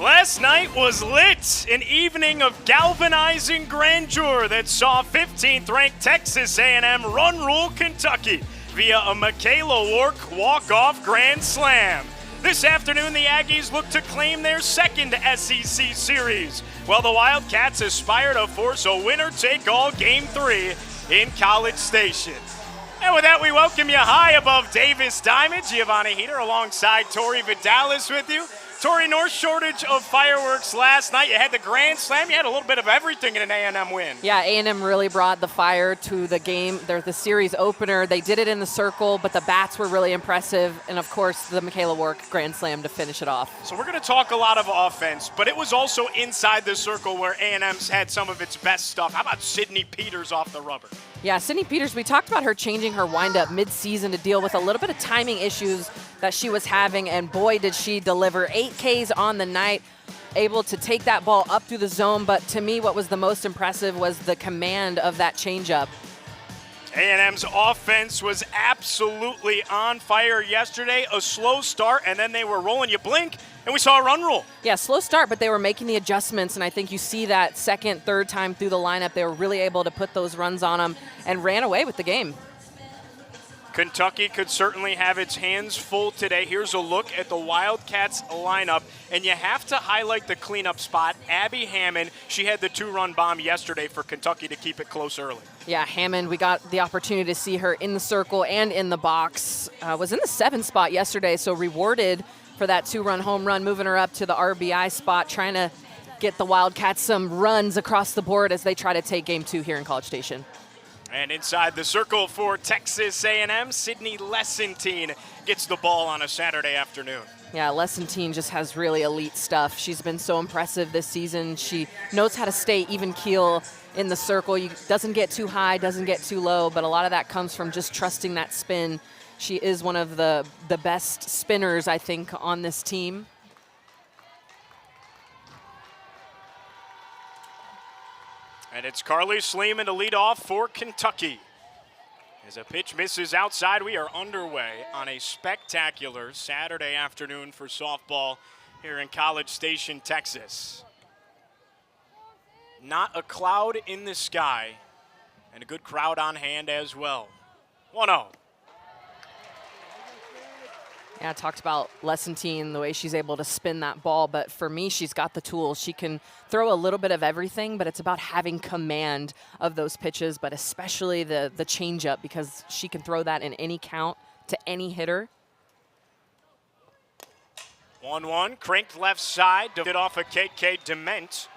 Last night was lit, an evening of galvanizing grandeur that saw 15th-ranked Texas A&M run-rule Kentucky via a Michaela Wark walk-off grand slam. This afternoon, the Aggies look to claim their second SEC series, while the Wildcats aspire to force a winner-take-all Game 3 in College Station. And with that, we welcome you high above Davis Diamond, Giovanni Heater, alongside Tori Vidalis with you. Tori, no shortage of fireworks last night. You had the grand slam. You had a little bit of everything in an A&M win. Yeah, A&M really brought the fire to the game. They're the series opener. They did it in the circle, but the bats were really impressive. And, of course, the Michaela Wark grand slam to finish it off. So we're going to talk a lot of offense, but it was also inside the circle where A&M's had some of its best stuff. How about Sydney Peters off the rubber? Yeah, Sydney Peters, we talked about her changing her windup mid-season to deal with a little bit of timing issues that she was having, and boy, did she deliver. 8 Ks on the night, able to take that ball up through the zone, but to me what was the most impressive was the command of that changeup. A&M's offense was absolutely on fire yesterday. A slow start, and then they were rolling. You blink, and we saw a run rule. Yeah, slow start, but they were making the adjustments, and I think you see that second, third time through the lineup, they were really able to put those runs on them and ran away with the game. Kentucky could certainly have its hands full today. Here's a look at the Wildcats lineup, and you have to highlight the cleanup spot. Abby Hammond, she had the 2-run bomb yesterday for Kentucky to keep it close early. Yeah, Hammond, we got the opportunity to see her in the circle and in the box. Was in the 7 spot yesterday, so rewarded for that 2-run home run, moving her up to the RBI spot, trying to get the Wildcats some runs across the board as they try to take Game 2 here in College Station. And inside the circle for Texas A&M, Sydney Lessentine gets the ball on a Saturday afternoon. Yeah, Lessentine just has really elite stuff. She's been so impressive this season. She knows how to stay even keel in the circle. Doesn't get too high, doesn't get too low, but a lot of that comes from just trusting that spin. She is one of the best spinners, I think, on this team. And it's Carly Sleeman to lead off for Kentucky. As a pitch misses outside, we are underway on a spectacular Saturday afternoon for softball here in College Station, Texas. Not a cloud in the sky, and a good crowd on hand as well. 1-0. Yeah, I talked about Lessentine, the way she's able to spin that ball, but for me, she's got the tools. She can throw a little bit of everything, but it's about having command of those pitches, but especially the changeup, because she can throw that in any count to any hitter. 1-1, cranked left side, to get off a KK Dement.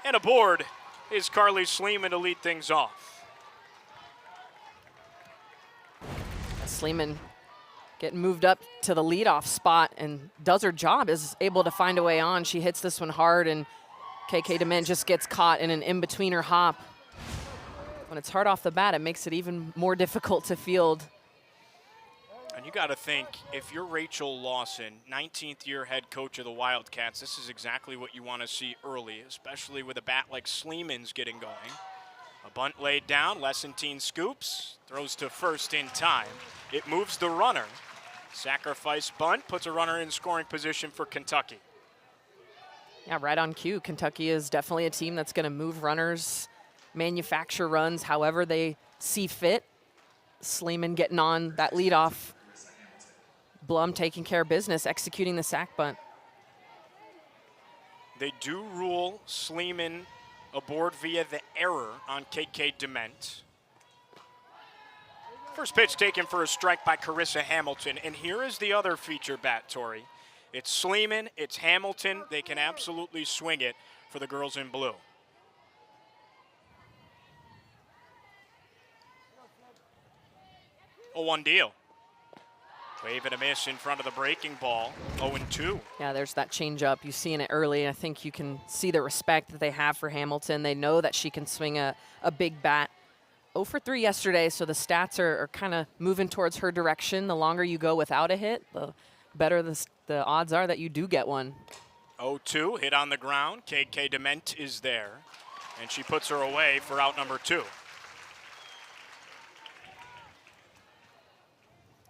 And aboard is Carly Sleeman to lead things off. Sleeman getting moved up to the leadoff spot and does her job, is able to find a way on. She hits this one hard, and KK Dement just gets caught in an in-betweener hop. When it's hard off the bat, it makes it even more difficult to field. And you got to think, if you're Rachel Lawson, 19th year head coach of the Wildcats, this is exactly what you want to see early, especially with a bat like Sleeman's getting going. A bunt laid down, Lessentine scoops, throws to first in time. It moves the runner. Sacrifice bunt, puts a runner in scoring position for Kentucky. Yeah, right on cue. Kentucky is definitely a team that's going to move runners, manufacture runs however they see fit. Sleeman getting on that leadoff. Blum taking care of business, executing the sac bunt. They do rule Sleeman aboard via the error on KK Dement. First pitch taken for a strike by Carissa Hamilton. And here is the other feature bat, Tori. It's Sleeman, it's Hamilton. They can absolutely swing it for the girls in blue. A 1 deal. Wave and a miss in front of the breaking ball. 0-2. Yeah, there's that changeup. You've seen it early. I think you can see the respect that they have for Hamilton. They know that she can swing a big bat. 0 for 3 yesterday, so the stats are kind of moving towards her direction. The longer you go without a hit, the better the odds are that you do get one. 0-2, hit on the ground. KK Dement is there, and she puts her away for out number 2.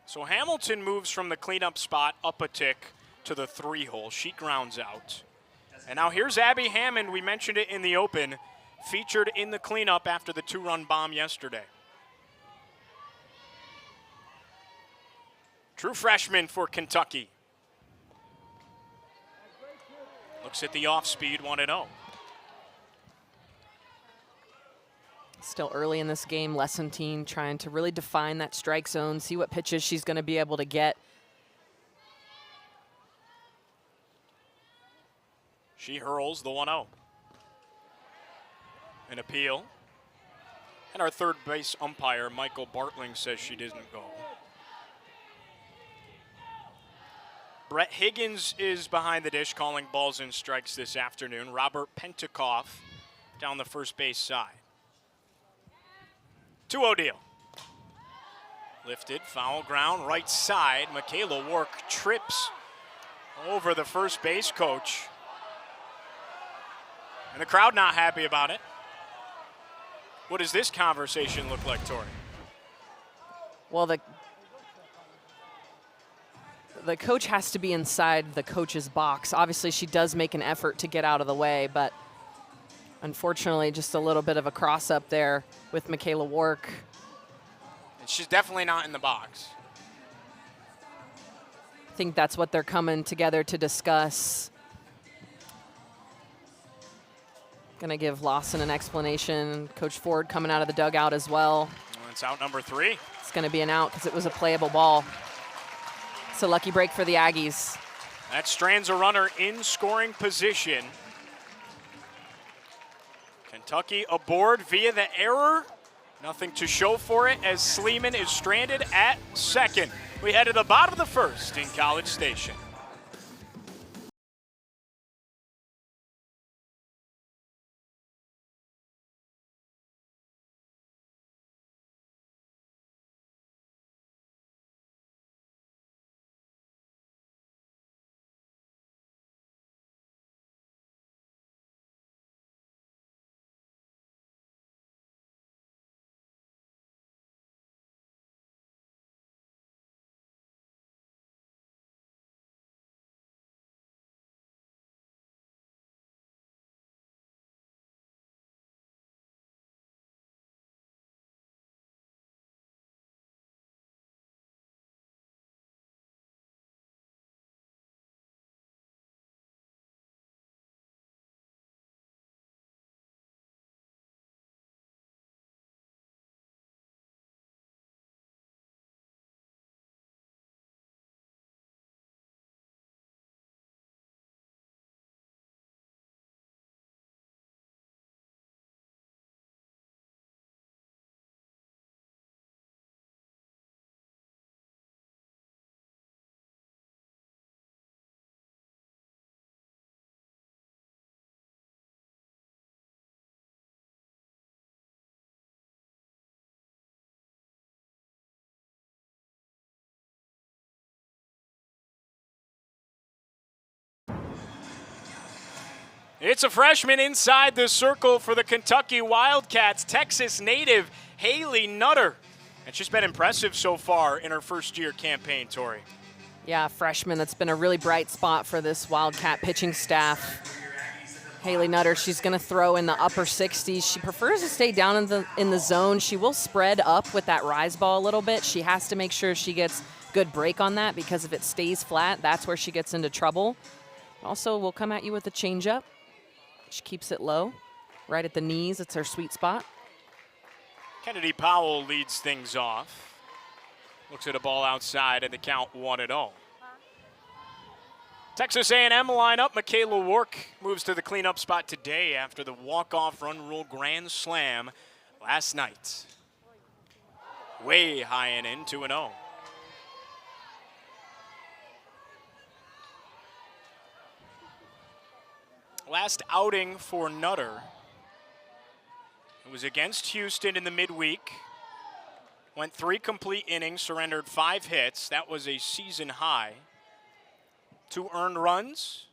So Hamilton moves from the cleanup spot up a tick to the 3 hole. She grounds out. And now here's Abby Hammond. We mentioned it in the open, featured in the cleanup after the 2-run bomb yesterday. True freshman for Kentucky. Looks at the off-speed, 1-0. Still early in this game, Lessentine trying to really define that strike zone, see what pitches she's going to be able to get. She hurls the 1-0. An appeal. And our third base umpire, Michael Bartling, says she didn't go. Brett Higgins is behind the dish calling balls and strikes this afternoon. Robert Pentikoff down the first base side. 2-0 deal. Lifted, foul ground, right side. Michaela Wark trips over the first base coach. And the crowd not happy about it. What does this conversation look like, Tori? Well, the coach has to be inside the coach's box. Obviously, she does make an effort to get out of the way, but unfortunately, just a little bit of a cross-up there with Michaela Wark. And she's definitely not in the box. I think that's what they're coming together to discuss. Gonna give Lawson an explanation. Coach Ford coming out of the dugout as well. It's out number 3. It's gonna be an out because it was a playable ball. It's a lucky break for the Aggies. That strands a runner in scoring position. Kentucky aboard via the error. Nothing to show for it as Sleeman is stranded at second. We head to the bottom of the first in College Station. It's a freshman inside the circle for the Kentucky Wildcats, Texas native Haley Nutter. And she's been impressive so far in her first-year campaign, Tori. Yeah, freshman that's been a really bright spot for this Wildcat pitching staff. Haley Nutter, she's going to throw in the upper 60s. She prefers to stay down in the zone. She will spread up with that rise ball a little bit. She has to make sure she gets good break on that because if it stays flat, that's where she gets into trouble. Also, we'll come at you with a changeup. She keeps it low, right at the knees. It's her sweet spot. Kennedy Powell leads things off. Looks at a ball outside and the count 1-0. Texas A&M lineup. Michaela Wark moves to the cleanup spot today after the walk-off run rule grand slam last night. Way high and in, 2-0. Last outing for Nutter. It was against Houston in the midweek. Went 3 complete innings, surrendered 5 hits. That was a season high. 2 earned runs.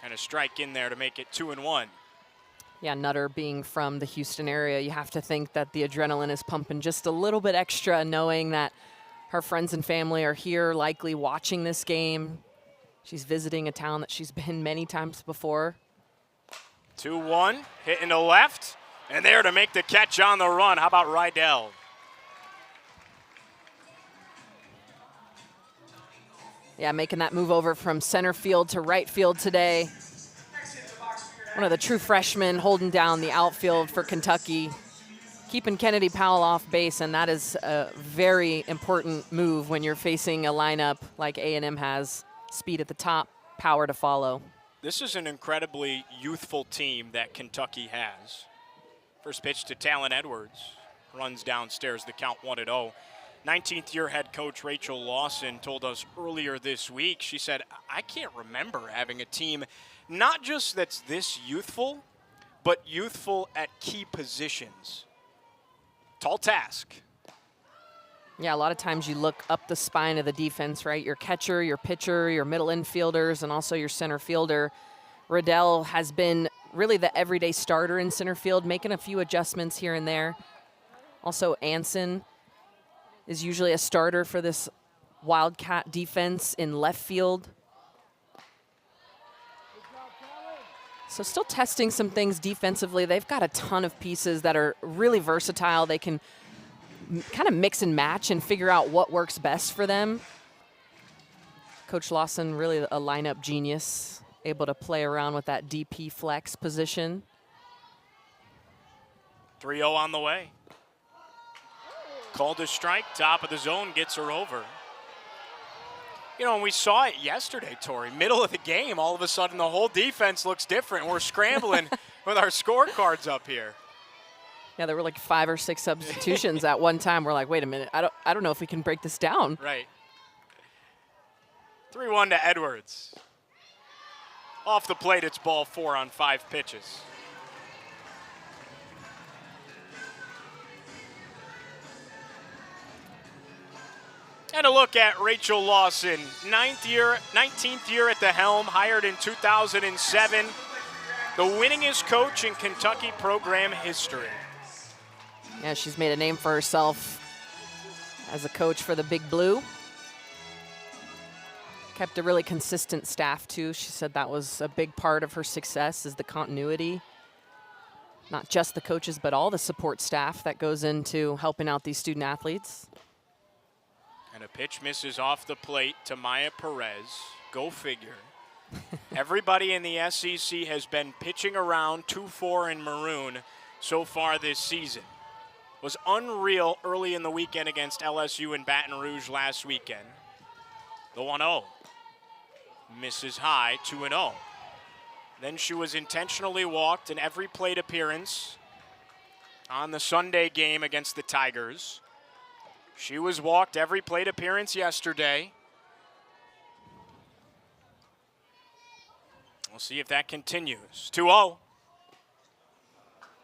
And a strike in there to make it 2-1. Yeah, Nutter being from the Houston area, you have to think that the adrenaline is pumping just a little bit extra, knowing that her friends and family are here likely watching this game. She's visiting a town that she's been many times before. 2-1, hitting to left, and there to make the catch on the run. How about Rydell? Yeah, making that move over from center field to right field today. One of the true freshmen holding down the outfield for Kentucky, keeping Kennedy Powell off base, and that is a very important move when you're facing a lineup like A&M has. Speed at the top, power to follow. This is an incredibly youthful team that Kentucky has. First pitch to Talon Edwards. Runs downstairs, the count 1-0. 19th-year head coach Rachel Lawson told us earlier this week, she said, I can't remember having a team not just that's this youthful, but youthful at key positions. Tall task. Yeah, a lot of times you look up the spine of the defense, right? Your catcher, your pitcher, your middle infielders, and also your center fielder. Rydell has been really the everyday starter in center field, making a few adjustments here and there. Also, Anson is usually a starter for this Wildcat defense in left field. So still testing some things defensively. They've got a ton of pieces that are really versatile. They can kind of mix and match and figure out what works best for them. Coach Lawson, really a lineup genius, able to play around with that DP flex position. 3-0 on the way. Called a strike, top of the zone, gets her over. You know, and we saw it yesterday, Tori. Middle of the game, all of a sudden the whole defense looks different. We're scrambling with our scorecards up here. Yeah, there were like 5 or 6 substitutions at one time. We're like, wait a minute, I don't know if we can break this down. Right. 3-1 to Edwards. Off the plate, it's ball 4 on 5 pitches. And a look at Rachel Lawson, 19th year at the helm, hired in 2007, the winningest coach in Kentucky program history. Yeah, she's made a name for herself as a coach for the Big Blue. Kept a really consistent staff, too. She said that was a big part of her success, is the continuity. Not just the coaches, but all the support staff that goes into helping out these student athletes. And a pitch misses off the plate to Maya Perez. Go figure. Everybody in the SEC has been pitching around 2-4 in maroon so far this season. Was unreal early in the weekend against LSU in Baton Rouge last weekend. The 1-0. Misses high, 2-0. Then she was intentionally walked in every plate appearance on the Sunday game against the Tigers. She was walked every plate appearance yesterday. We'll see if that continues. 2-0.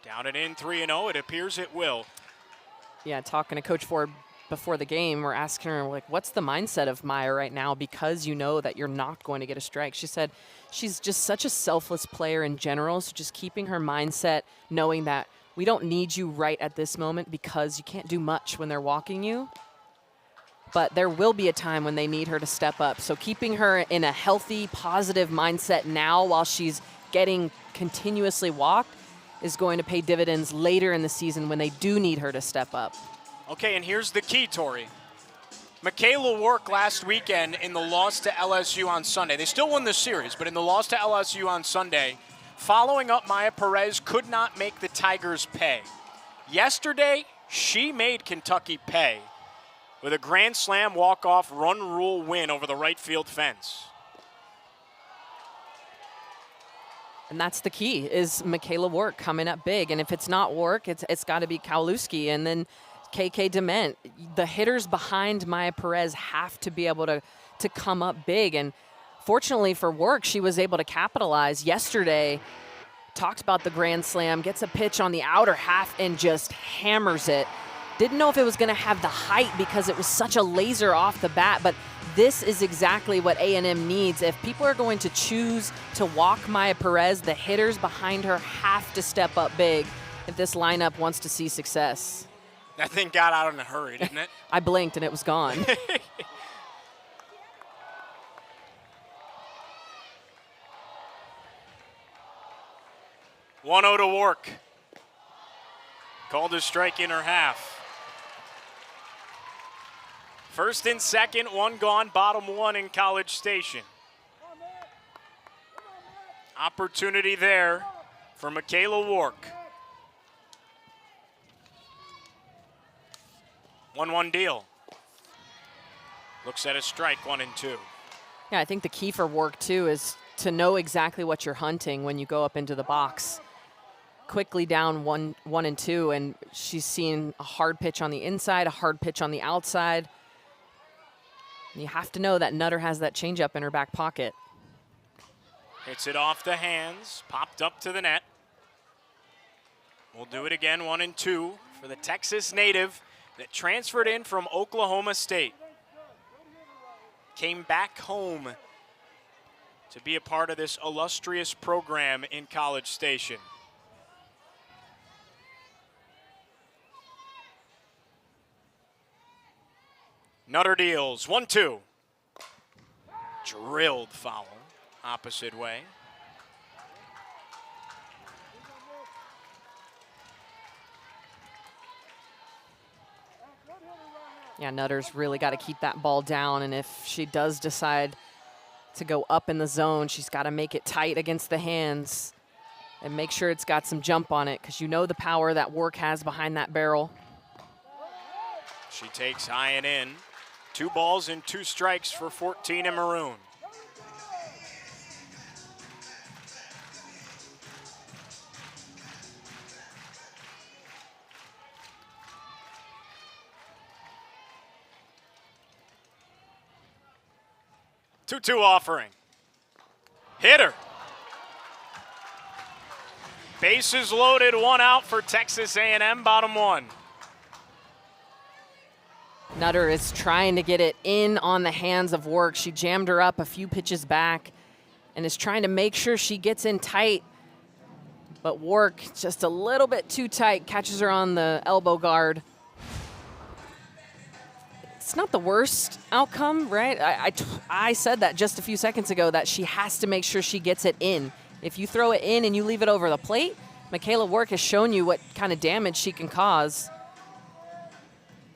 Down and in, 3-0. It appears it will. Yeah, talking to Coach Ford before the game, we're asking her, like, what's the mindset of Maya right now, because you know that you're not going to get a strike? She said she's just such a selfless player in general, so just keeping her mindset, knowing that we don't need you right at this moment because you can't do much when they're walking you. But there will be a time when they need her to step up. So keeping her in a healthy, positive mindset now while she's getting continuously walked is going to pay dividends later in the season when they do need her to step up. Okay, and here's the key, Tori. Michaela Work last weekend in the loss to LSU on Sunday. They still won the series, but in the loss to LSU on Sunday, following up Maya Perez could not make the Tigers pay. Yesterday, she made Kentucky pay with a grand slam walk-off run rule win over the right field fence. And that's the key, is Michaela Work coming up big. And if it's not Work, it's got to be Kowalewski and then KK Dement. The hitters behind Maya Perez have to be able to come up big. And fortunately for Work, she was able to capitalize yesterday. Talked about the grand slam, gets a pitch on the outer half and just hammers it. Didn't know if it was going to have the height because it was such a laser off the bat, but this is exactly what A&M needs. If people are going to choose to walk Maya Perez, the hitters behind her have to step up big if this lineup wants to see success. That thing got out in a hurry, didn't it? I blinked and it was gone. 1-0 to Wark. Called a strike in her half. First and second, one gone, bottom one in College Station. Opportunity there for Michaela Wark. 1-1 deal. Looks at a strike, 1-2. Yeah, I think the key for Wark, too, is to know exactly what you're hunting when you go up into the box. Quickly down 1-2, and she's seen a hard pitch on the inside, a hard pitch on the outside. You have to know that Nutter has that changeup in her back pocket. Hits it off the hands, popped up to the net. We'll do it again, 1-2 for the Texas native that transferred in from Oklahoma State. Came back home to be a part of this illustrious program in College Station. Nutter deals, 1-2. Drilled foul, opposite way. Yeah, Nutter's really got to keep that ball down, and if she does decide to go up in the zone, she's got to make it tight against the hands and make sure it's got some jump on it, because you know the power that Wark has behind that barrel. She takes high and in. 2 balls and 2 strikes for 14 in maroon. Two offering. Hitter. Bases loaded, 1 out for Texas A&M, bottom one. Nutter is trying to get it in on the hands of Wark. She jammed her up a few pitches back and is trying to make sure she gets in tight. But Wark just a little bit too tight, catches her on the elbow guard. It's not the worst outcome, right? I said that just a few seconds ago, that she has to make sure she gets it in. If you throw it in and you leave it over the plate, Michaela Wark has shown you what kind of damage she can cause.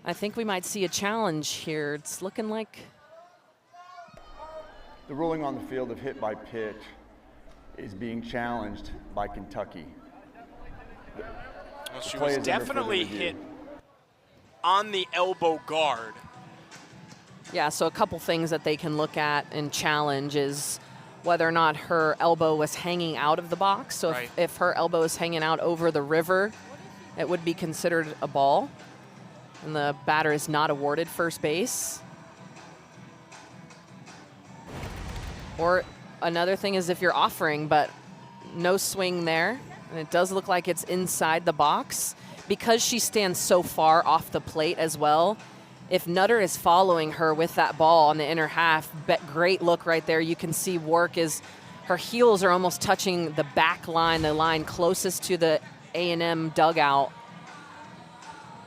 I think we might see a challenge here. It's looking like... The ruling on the field of hit by pitch is being challenged by Kentucky. Well, she was definitely hit on the elbow guard. Yeah, so a couple things that they can look at and challenge is whether or not her elbow was hanging out of the box. So right. if her elbow is hanging out over the river, it would be considered a ball. And the batter is not awarded first base. Or another thing is if you're offering, but no swing there, and it does look like it's inside the box. Because she stands so far off the plate as well, if Nutter is following her with that ball on the inner half, great look right there. You can see Wark is, her heels are almost touching the back line, the line closest to the A&M dugout.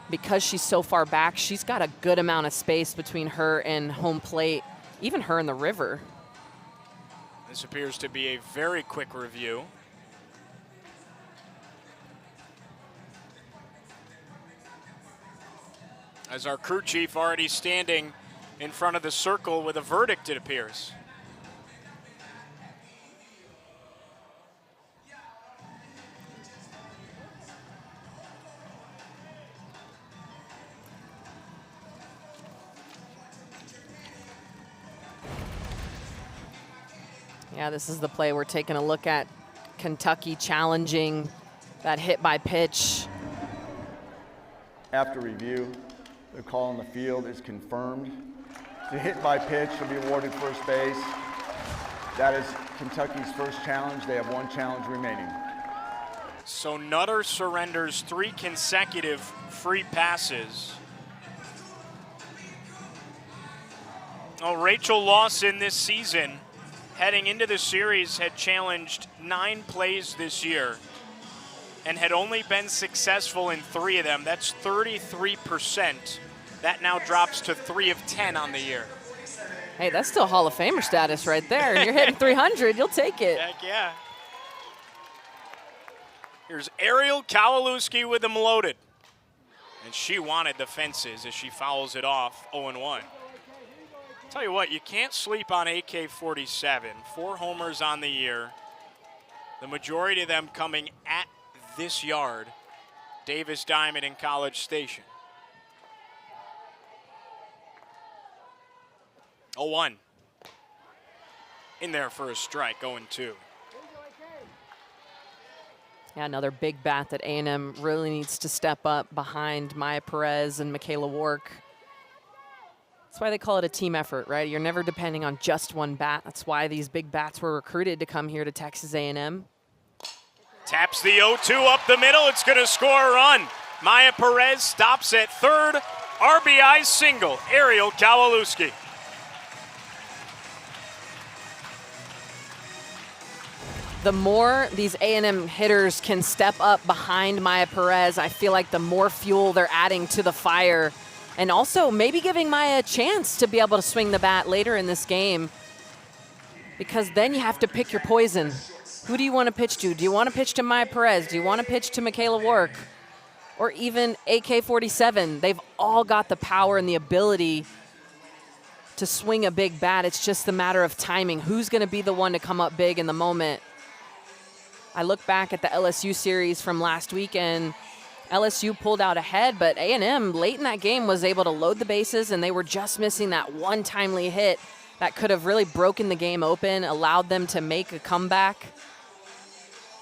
Because she's so far back, she's got a good amount of space between her and home plate, even her and the river. This appears to be a very quick review. As our crew chief already standing in front of the circle with a verdict, it appears. Yeah, this is the play we're taking a look at. Kentucky challenging that hit by pitch. After review, the call on the field is confirmed. The hit by pitch will be awarded first base. That is Kentucky's first challenge. They have 1 challenge remaining. So Nutter surrenders 3 consecutive free passes. Oh, Rachel Lawson this season, heading into the series, had challenged 9 plays this year and had only been successful in 3 of them. That's 33%. That now drops to 3 of 10 on the year. Hey, that's still Hall of Famer status right there. You're hitting 300, you'll take it. Heck yeah. Here's Ariel Kowalewski with them loaded. And she wanted the fences as she fouls it off 0-1. Tell you what, you can't sleep on AK-47. 4 homers on the year. The majority of them coming at this yard, Davis Diamond in College Station. 0-1. In there for a strike, 0-2. Yeah, another big bat that A&M really needs to step up behind Maya Perez and Michaela Wark. That's why they call it a team effort, right? You're never depending on just one bat. That's why these big bats were recruited to come here to Texas A&M. Taps the 0-2 up the middle. It's going to score a run. Maya Perez stops at third. RBI single, Ariel Kowalewski. The more these A&M hitters can step up behind Maya Perez, I feel like the more fuel they're adding to the fire. And also maybe giving Maya a chance to be able to swing the bat later in this game. Because then you have to pick your poison. Who do you want to pitch to? Do you want to pitch to Maya Perez? Do you want to pitch to Michaela Wark? Or even AK-47? They've all got the power and the ability to swing a big bat. It's just a matter of timing. Who's going to be the one to come up big in the moment? I look back at the LSU series from last weekend. LSU pulled out ahead, but A&M late in that game was able to load the bases, and they were just missing that one timely hit that could have really broken the game open, allowed them to make a comeback.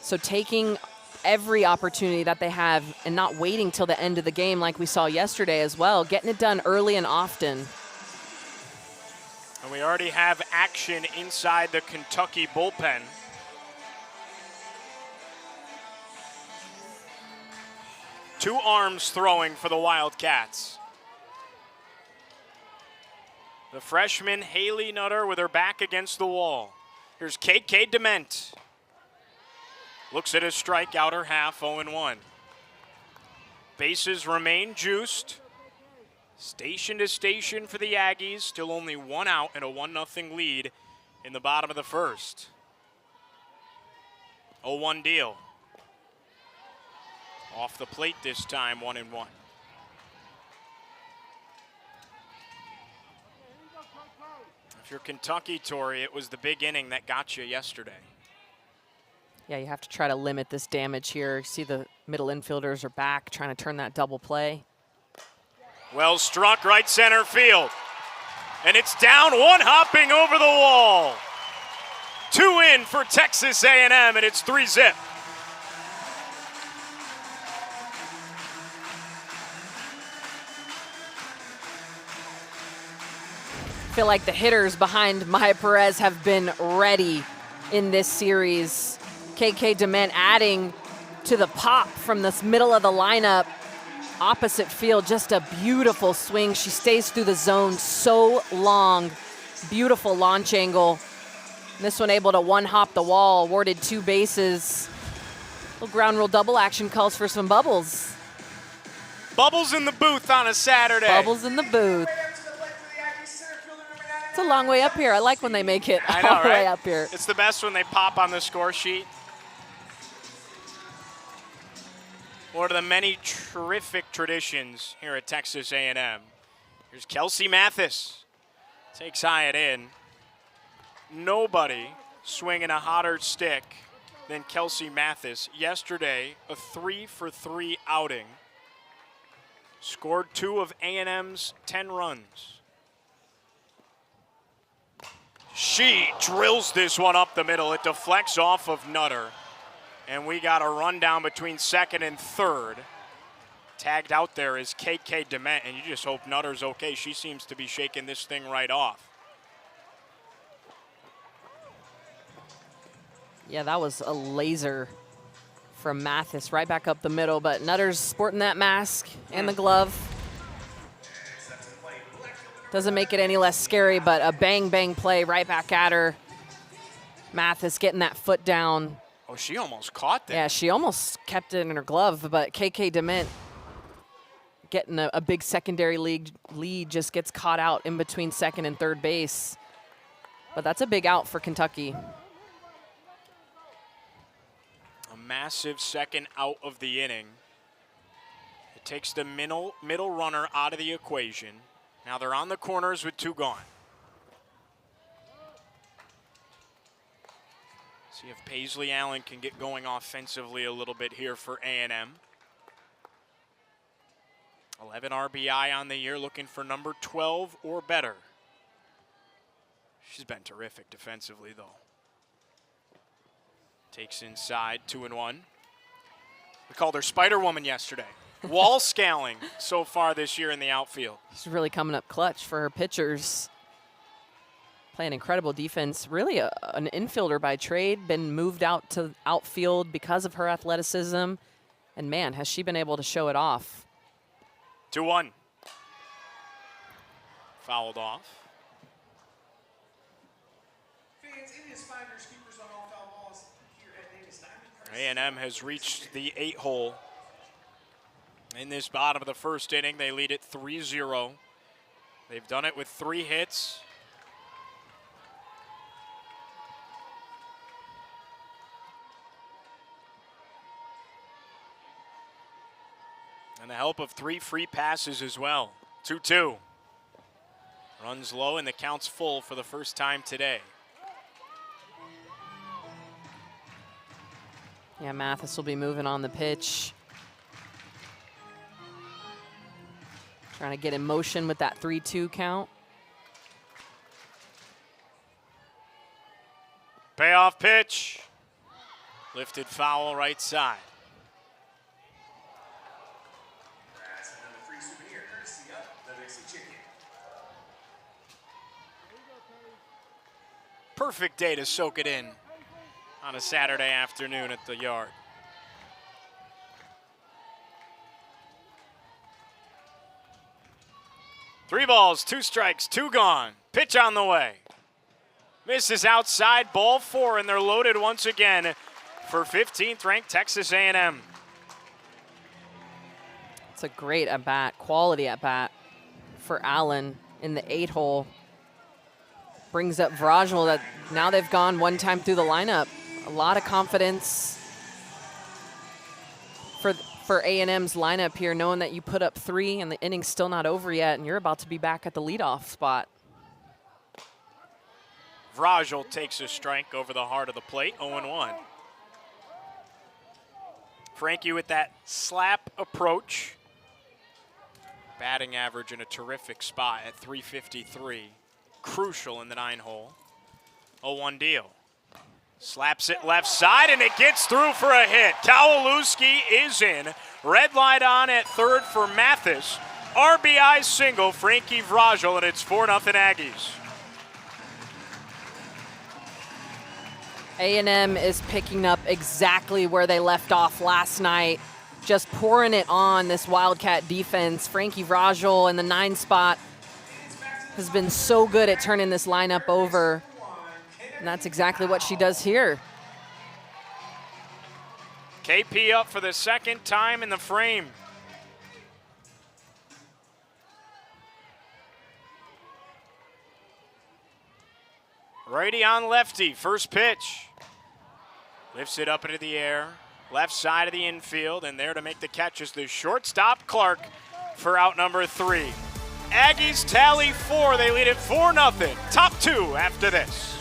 So taking every opportunity that they have and not waiting till the end of the game like we saw yesterday as well, getting it done early and often. And we already have action inside the Kentucky bullpen. Two arms throwing for the Wildcats. The freshman Haley Nutter with her back against the wall. Here's KK Dement. Looks at his strikeout, her half, 0-1. Bases remain juiced. Station to station for the Aggies. Still only 1 out and a 1-0 lead in the bottom of the first. 0-1 deal. Off the plate this time, 1-1. If you're Kentucky, Tori, it was the big inning that got you yesterday. Yeah, you have to try to limit this damage here. See the middle infielders are back, trying to turn that double play. Well struck, right center field. And it's down, one hopping over the wall. 2 in for Texas A&M, and it's 3-0. I feel like the hitters behind Maya Perez have been ready in this series. KK Dement adding to the pop from this middle of the lineup. Opposite field, just a beautiful swing. She stays through the zone so long. Beautiful launch angle. This one able to one-hop the wall, awarded 2 bases. Little ground rule double action calls for some bubbles. Bubbles in the booth on a Saturday. Bubbles in the booth. It's a long way up here. I like when they make it I know, all the right? way up here. It's the best when they pop on the score sheet. One of the many terrific traditions here at Texas A&M. Here's Kelsey Mathis. Takes Hyatt in. Nobody swinging a hotter stick than Kelsey Mathis. Yesterday, a 3-for-3 outing. Scored 2 of A&M's 10 runs. She drills this one up the middle. It deflects off of Nutter. And we got a rundown between second and third. Tagged out there is KK Dement, and you just hope Nutter's okay. She seems to be shaking this thing right off. Yeah, that was a laser from Mathis right back up the middle, but Nutter's sporting that mask and the glove. Doesn't make it any less scary, but a bang play right back at her. Mathis getting that foot down. Oh, she almost caught that. Yeah, she almost kept it in her glove, but KK Dement getting a big secondary lead, just gets caught out in between second and third base. But that's a big out for Kentucky. A massive second out of the inning. It takes the middle runner out of the equation. Now they're on the corners with 2 gone. See if Paisley Allen can get going offensively a little bit here for A&M. 11 RBI on the year, looking for number 12 or better. She's been terrific defensively, though. Takes inside, 2-1. We called her Spider-Woman yesterday. Wall scaling so far this year in the outfield. She's really coming up clutch for her pitchers. Playing incredible defense. Really an infielder by trade, been moved out to outfield because of her athleticism. And man, has she been able to show it off. 2-1. Fouled off. A&M has reached the 8-hole. In this bottom of the first inning, they lead it 3-0. They've done it with 3 hits. And the help of 3 free passes as well. 2-2. Runs low and the count's full for the first time today. Yeah, Mathis will be moving on the pitch. Trying to get in motion with that 3-2 count. Payoff pitch. Lifted foul right side. Perfect day to soak it in on a Saturday afternoon at the yard. Three balls, 2 strikes, 2 gone. Pitch on the way. Misses outside, ball 4, and they're loaded once again for 15th ranked Texas A&M. It's a great at-bat, quality at-bat for Allen in the 8-hole. Brings up Vrajul, that now they've gone 1 time through the lineup. A lot of confidence for A&M's lineup here, knowing that you put up 3 and the inning's still not over yet, and you're about to be back at the leadoff spot. Vrajul takes a strike over the heart of the plate, 0-1. Frankie with that slap approach. Batting average in a terrific spot at .353. Crucial in the 9-hole. 0-1 deal. Slaps it left side, and it gets through for a hit. Kowalewski is in. Red light on at third for Mathis. RBI single, Frankie Vrajul, and it's 4-0 Aggies. A&M is picking up exactly where they left off last night. Just pouring it on this Wildcat defense. Frankie Vrajul in the 9 spot has been so good at turning this lineup over. And that's exactly what she does here. KP up for the 2nd time in the frame. Righty on lefty, first pitch. Lifts it up into the air. Left side of the infield, and there to make the catch is the shortstop, Clark, for out number 3. Aggies tally 4. They lead it 4-0. Top 2 after this.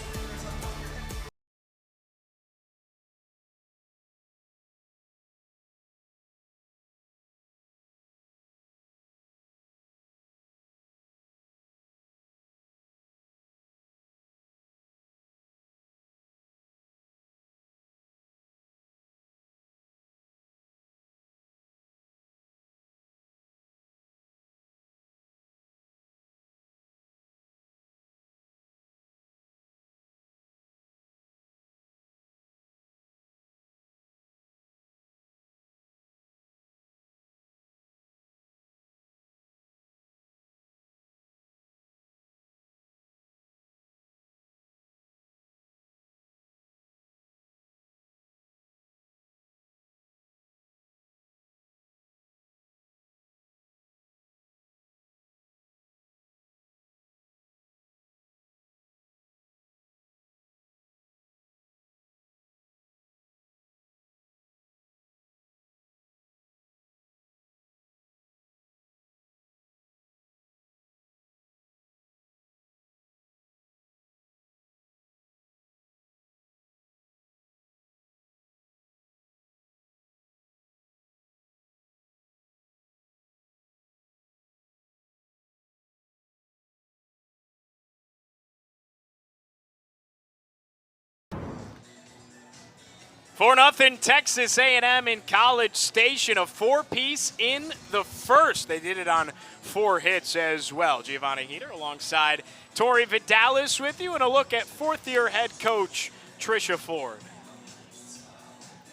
4-0 Texas A&M in College Station, a four-piece in the first. They did it on 4 hits as well. Giovanni Heater alongside Tori Vidalis with you, and a look at fourth-year head coach Trisha Ford.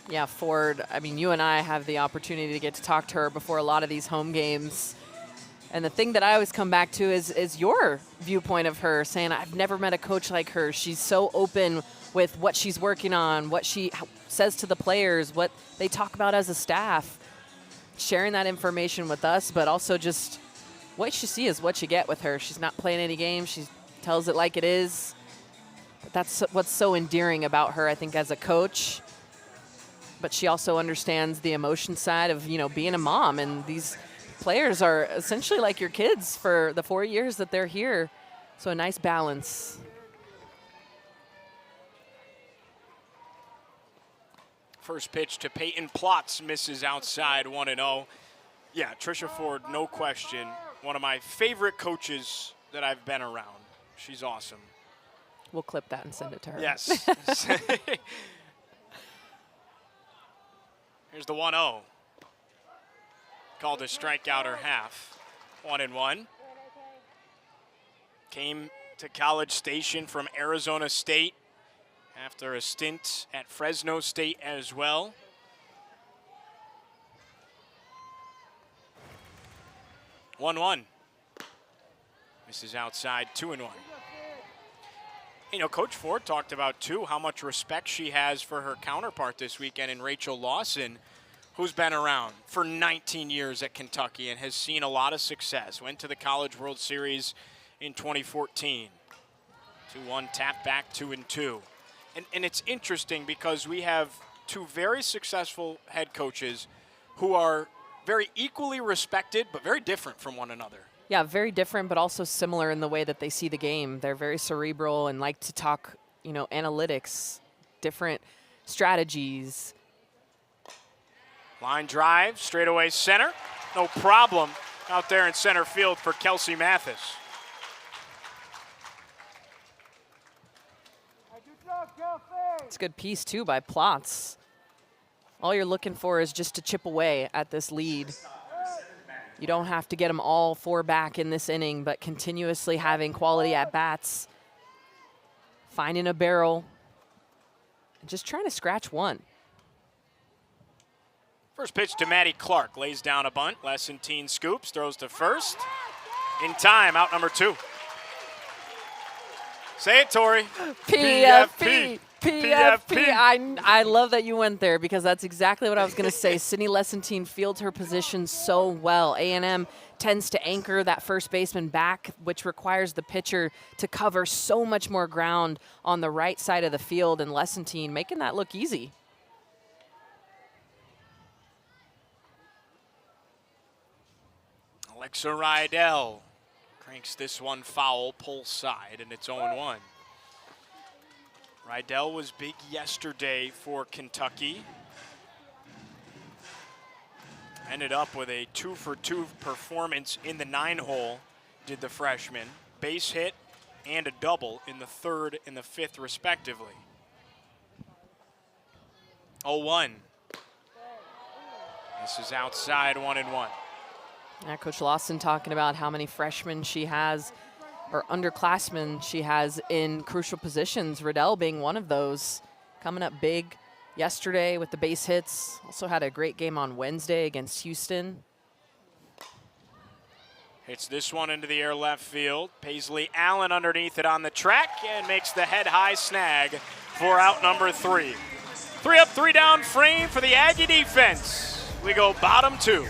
Yeah, Ford, I mean, you and I have the opportunity to get to talk to her before a lot of these home games. And the thing that I always come back to is your viewpoint of her, saying, I've never met a coach like her. She's so open with what she's working on, what she says to the players, what they talk about as a staff, sharing that information with us, but also just what you see is what you get with her. She's not playing any games. She tells it like it is. But that's what's so endearing about her, I think, as a coach. But she also understands the emotion side of, you know, being a mom. And these players are essentially like your kids for the 4 years that they're here. So a nice balance. First pitch to Peyton Plotz, misses outside, 1-0. Yeah, Trisha Ford, no question, one of my favorite coaches that I've been around. She's awesome. We'll clip that and send it to her. Yes. Here's the 1-0. Called a strikeout or half. 1-1. Came to College Station from Arizona State after a stint at Fresno State as well. One. Misses outside, 2-1. You know, Coach Ford talked about, too, how much respect she has for her counterpart this weekend in Rachel Lawson, who's been around for 19 years at Kentucky and has seen a lot of success. Went to the College World Series in 2014. 2-1, tap back, 2-2. And it's interesting because we have 2 very successful head coaches who are very equally respected but very different from one another. Yeah, very different, but also similar in the way that they see the game. They're very cerebral and like to talk, you know, analytics, different strategies. Line drive, straightaway center. No problem out there in center field for Kelsey Mathis. It's a good piece, too, by Plotz. All you're looking for is just to chip away at this lead. You don't have to get them all 4 back in this inning, but continuously having quality at-bats, finding a barrel, and just trying to scratch one. First pitch to Maddie Clark. Lays down a bunt. Lessentine scoops, throws to first. In time, out number 2. Say it, Tori. PFP. I love that you went there because that's exactly what I was going to say. Sydney Lessentine fields her position so well. A&M tends to anchor that first baseman back, which requires the pitcher to cover so much more ground on the right side of the field, and Lessentine making that look easy. Alexa Rydell cranks this one foul, pull side, and it's 0-1. Rydell was big yesterday for Kentucky. Ended up with a 2-for-2 performance in the 9-hole, did the freshman. Base hit and a double in the 3rd and the 5th, respectively. 0-1. This is outside, 1-1. Yeah, Coach Lawson talking about how many freshmen she has, or underclassmen she has in crucial positions, Rydell being one of those. Coming up big yesterday with the base hits. Also had a great game on Wednesday against Houston. Hits this one into the air left field. Paisley Allen underneath it on the track and makes the head-high snag for out number 3. 3 up, 3 down frame for the Aggie defense. We go bottom 2.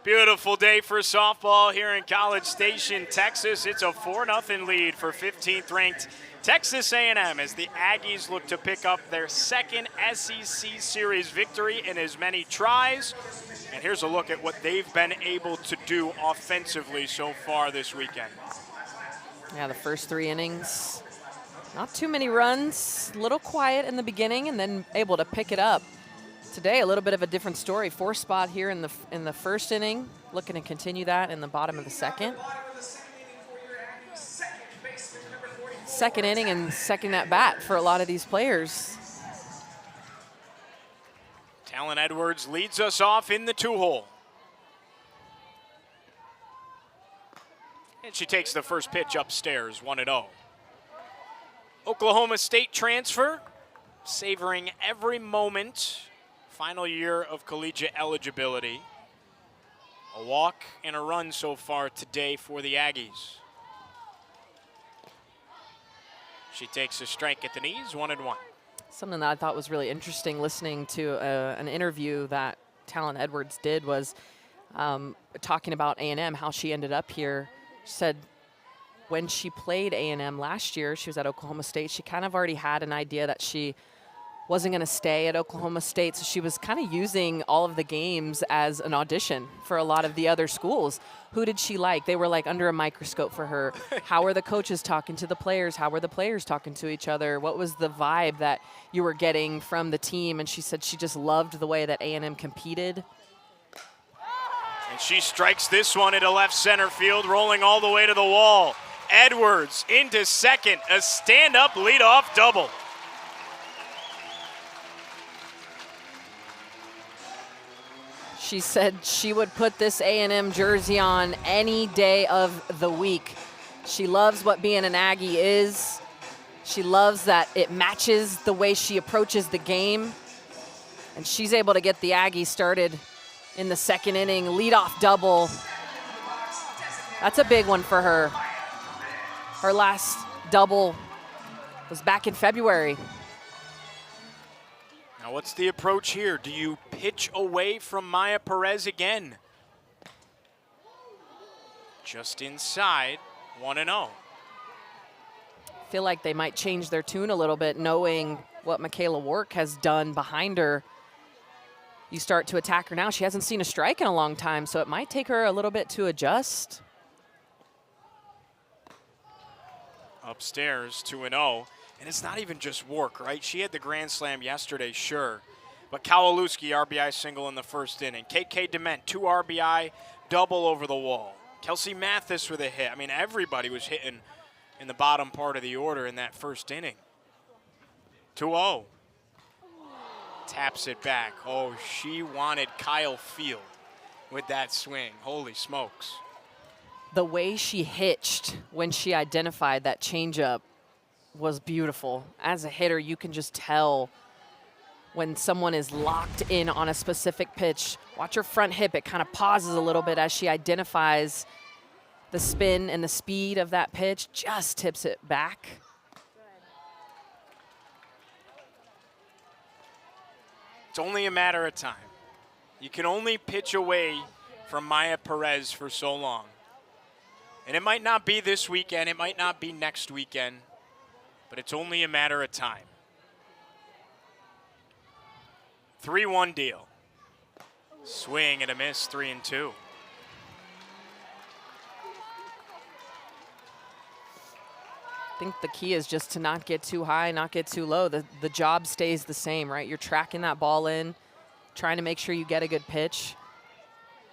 Beautiful day for softball here in College Station, Texas. It's a 4-0 lead for 15th ranked Texas A&M as the Aggies look to pick up their second SEC Series victory in as many tries. And here's a look at what they've been able to do offensively so far this weekend. Yeah, the first 3 innings, not too many runs, a little quiet in the beginning, and then able to pick it up. Today, a little bit of a different story. 4 spot here in the first inning, looking to continue that in the bottom of the second. Second inning and second at bat for a lot of these players. Talon Edwards leads us off in the 2-hole. And she takes the first pitch upstairs, 1-0. Oklahoma State transfer, savoring every moment. Final year of collegiate eligibility. A walk and a run so far today for the Aggies. She takes a strike at the knees, 1-1. Something that I thought was really interesting listening to an interview that Talon Edwards did was talking about A&M, how she ended up here. She said when she played A&M last year, she was at Oklahoma State, she kind of already had an idea that she wasn't going to stay at Oklahoma State, so she was kind of using all of the games as an audition for a lot of the other schools. Who did she like? They were like under a microscope for her. How were the coaches talking to the players? How were the players talking to each other? What was the vibe that you were getting from the team? And she said she just loved the way that A&M competed. And she strikes this one into left center field, rolling all the way to the wall. Edwards into second, a stand-up leadoff double. She said she would put this A&M jersey on any day of the week. She loves what being an Aggie is. She loves that it matches the way she approaches the game. And she's able to get the Aggies started in the second inning. Leadoff double. That's a big one for her. Her last double was back in February. Now what's the approach here? Do you pitch away from Maya Perez again? Just inside, 1-0. Feel like they might change their tune a little bit, knowing what Michaela Wark has done behind her. You start to attack her now. She hasn't seen a strike in a long time, so it might take her a little bit to adjust. Upstairs, 2-0. And it's not even just Wark, right? She had the grand slam yesterday, sure. But Kowalewski, RBI single in the first inning. KK Dement, 2 RBI, double over the wall. Kelsey Mathis with a hit. I mean, everybody was hitting in the bottom part of the order in that first inning. 2-0. Taps it back. Oh, she wanted Kyle Field with that swing. Holy smokes. The way she hitched when she identified that changeup was beautiful. As a hitter, you can just tell when someone is locked in on a specific pitch. Watch her front hip. It kind of pauses a little bit as she identifies the spin and the speed of that pitch, just tips it back. It's only a matter of time. You can only pitch away from Maya Perez for so long. And it might not be this weekend, it might not be next weekend, but it's only a matter of time. 3-1 deal. Swing and a miss, 3-2. I think the key is just to not get too high, not get too low. The job stays the same, right? You're tracking that ball in, trying to make sure you get a good pitch.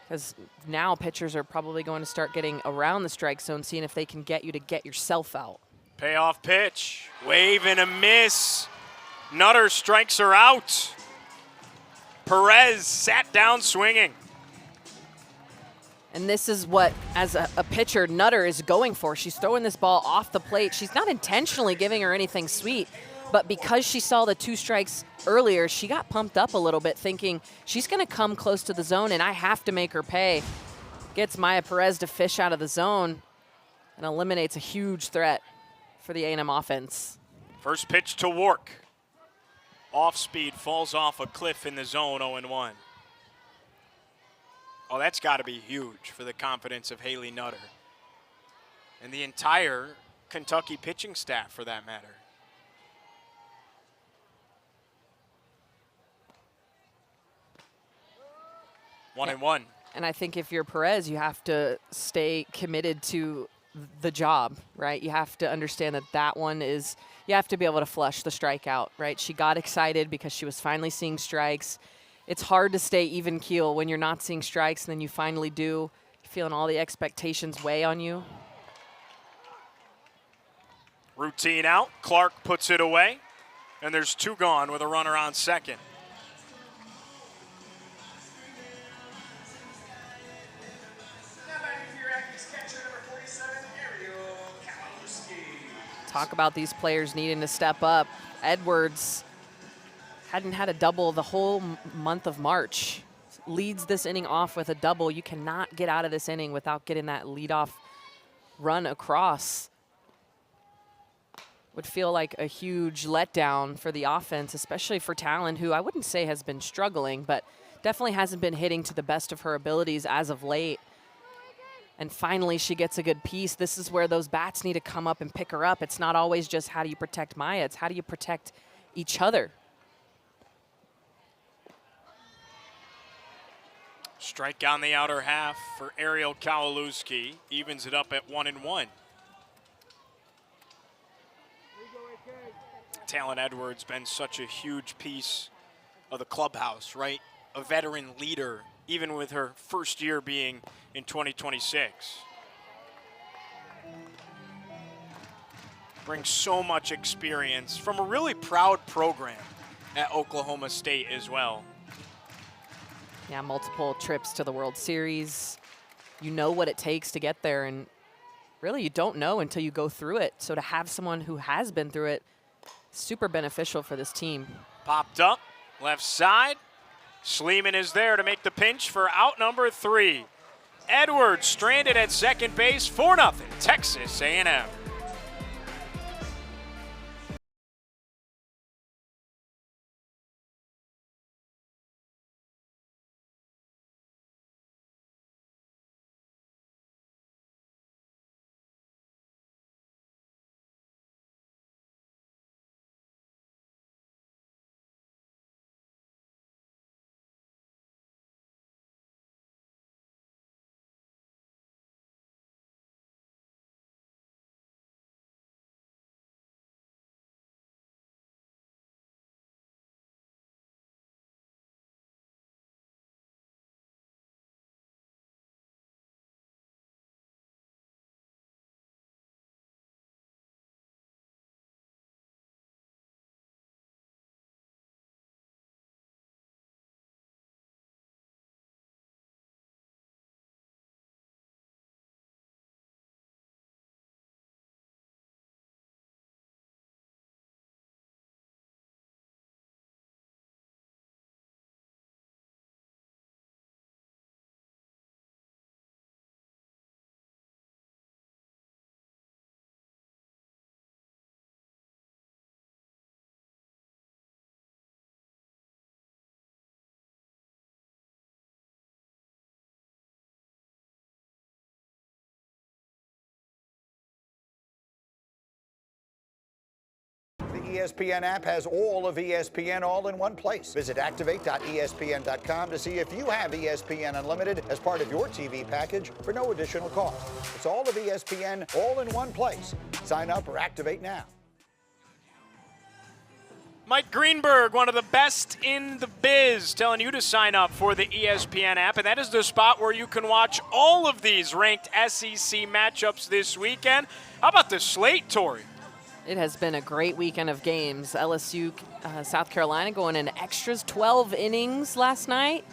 Because now pitchers are probably going to start getting around the strike zone, seeing if they can get you to get yourself out. Payoff pitch, wave and a miss. Nutter strikes her out. Perez sat down swinging. And this is what, as a pitcher, Nutter is going for. She's throwing this ball off the plate. She's not intentionally giving her anything sweet, but because she saw the 2 strikes earlier, she got pumped up a little bit, thinking she's going to come close to the zone and I have to make her pay. Gets Maya Perez to fish out of the zone and eliminates a huge threat for the A&M offense. First pitch to Wark. Off speed, falls off a cliff in the zone, 0-1. Oh, that's got to be huge for the confidence of Haley Nutter and the entire Kentucky pitching staff, for that matter. One and one. And I think if you're Perez, you have to stay committed to the job, right? You have to understand that that one is, you have to be able to flush the strikeout, right? She got excited because she was finally seeing strikes. It's hard to stay even keel when you're not seeing strikes and then you finally do. You're feeling all the expectations weigh on you. Routine out. Clark puts it away. And there's two gone with a runner on second. Talk about these players needing to step up. Edwards hadn't had a double the whole month of March. Leads this inning off with a double. You cannot get out of this inning without getting that leadoff run across. Would feel like a huge letdown for the offense, especially for Talon, who I wouldn't say has been struggling, but definitely hasn't been hitting to the best of her abilities as of late. And finally, she gets a good piece. This is where those bats need to come up and pick her up. It's not always just how do you protect Maya, it's how do you protect each other. Strike on the outer half for Ariel Kowalewski. Evens it up at 1-1. Talon Edwards been such a huge piece of the clubhouse, right? A veteran leader, even with her first year being in 2026. Brings so much experience from a really proud program at Oklahoma State as well. Yeah, multiple trips to the World Series. You know what it takes to get there, and really you don't know until you go through it. So to have someone who has been through it, super beneficial for this team. Popped up, left side. Sleeman is there to make the pinch for out number 3. Edwards stranded at second base, 4-0, Texas A&M. The ESPN app has all of ESPN all in one place. Visit activate.espn.com to see if you have ESPN Unlimited as part of your TV package for no additional cost. It's all of ESPN all in one place. Sign up or activate now. Mike Greenberg, one of the best in the biz, telling you to sign up for the ESPN app, and that is the spot where you can watch all of these ranked SEC matchups this weekend. How about the slate, Tori? It has been a great weekend of games. LSU, South Carolina going in extras, 12 innings last night.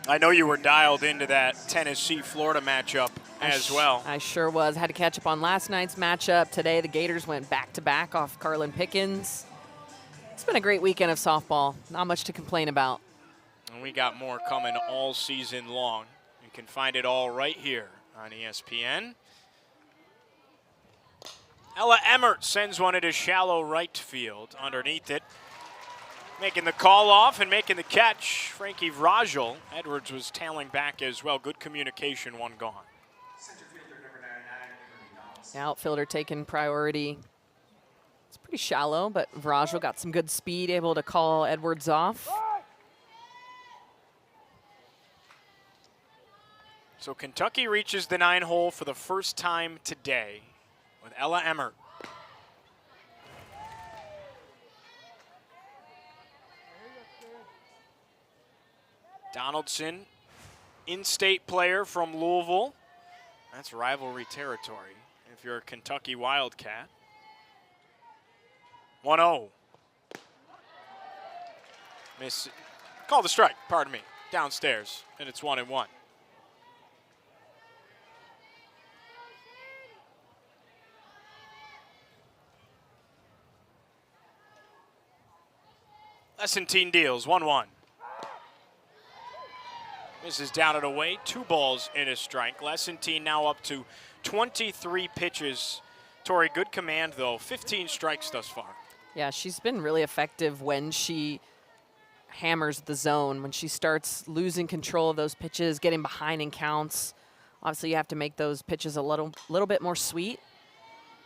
I know you were dialed into that Tennessee-Florida matchup as well. I sure was. Had to catch up on last night's matchup. Today the Gators went back-to-back off Carlin Pickens. It's been a great weekend of softball. Not much to complain about. And we got more coming all season long. You can find it all right here on ESPN. Ella Emmert sends one into shallow right field. Underneath it, Making the call off and making the catch, Frankie Vrajel. Edwards was tailing back as well. Good communication, one gone. The outfielder taking priority. It's pretty shallow, but Vrajel got some good speed, able to call Edwards off. So Kentucky reaches the 9-hole for the first time today with Ella Emmert. Donaldson, in-state player from Louisville. That's rivalry territory if you're a Kentucky Wildcat. 1-0. Miss, call the strike, pardon me, downstairs, and it's 1-1. Lessentine deals, 1-1. Misses down and away, 2 balls and a strike. Lessentine now up to 23 pitches. Tori, good command though, 15 strikes thus far. Yeah, she's been really effective when she hammers the zone, when she starts losing control of those pitches, getting behind in counts. Obviously, you have to make those pitches a little bit more sweet,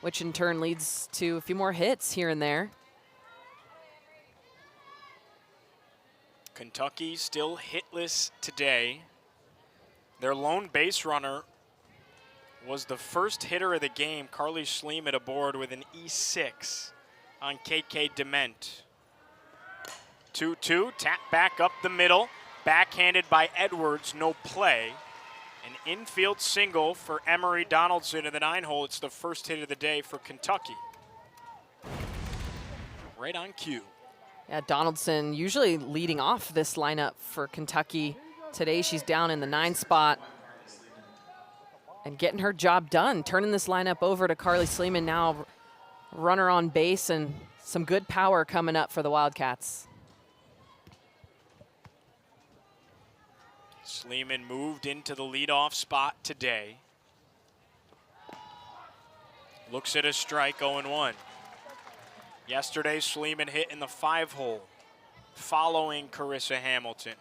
which in turn leads to a few more hits here and there. Kentucky still hitless today. Their lone base runner was the first hitter of the game, Carly Schliemann, aboard with an E6 on KK Dement. 2-2, tap back up the middle, backhanded by Edwards, no play. An infield single for Emery Donaldson in the 9-hole. It's the first hit of the day for Kentucky. Right on cue. Yeah, Donaldson usually leading off this lineup for Kentucky. Today she's down in the 9 spot and getting her job done, turning this lineup over to Carly Schliemann, now runner on base, and some good power coming up for the Wildcats. Schliemann moved into the leadoff spot today. Looks at a strike, 0-1. Yesterday, Schliemann hit in the 5-hole, following Carissa Hamilton.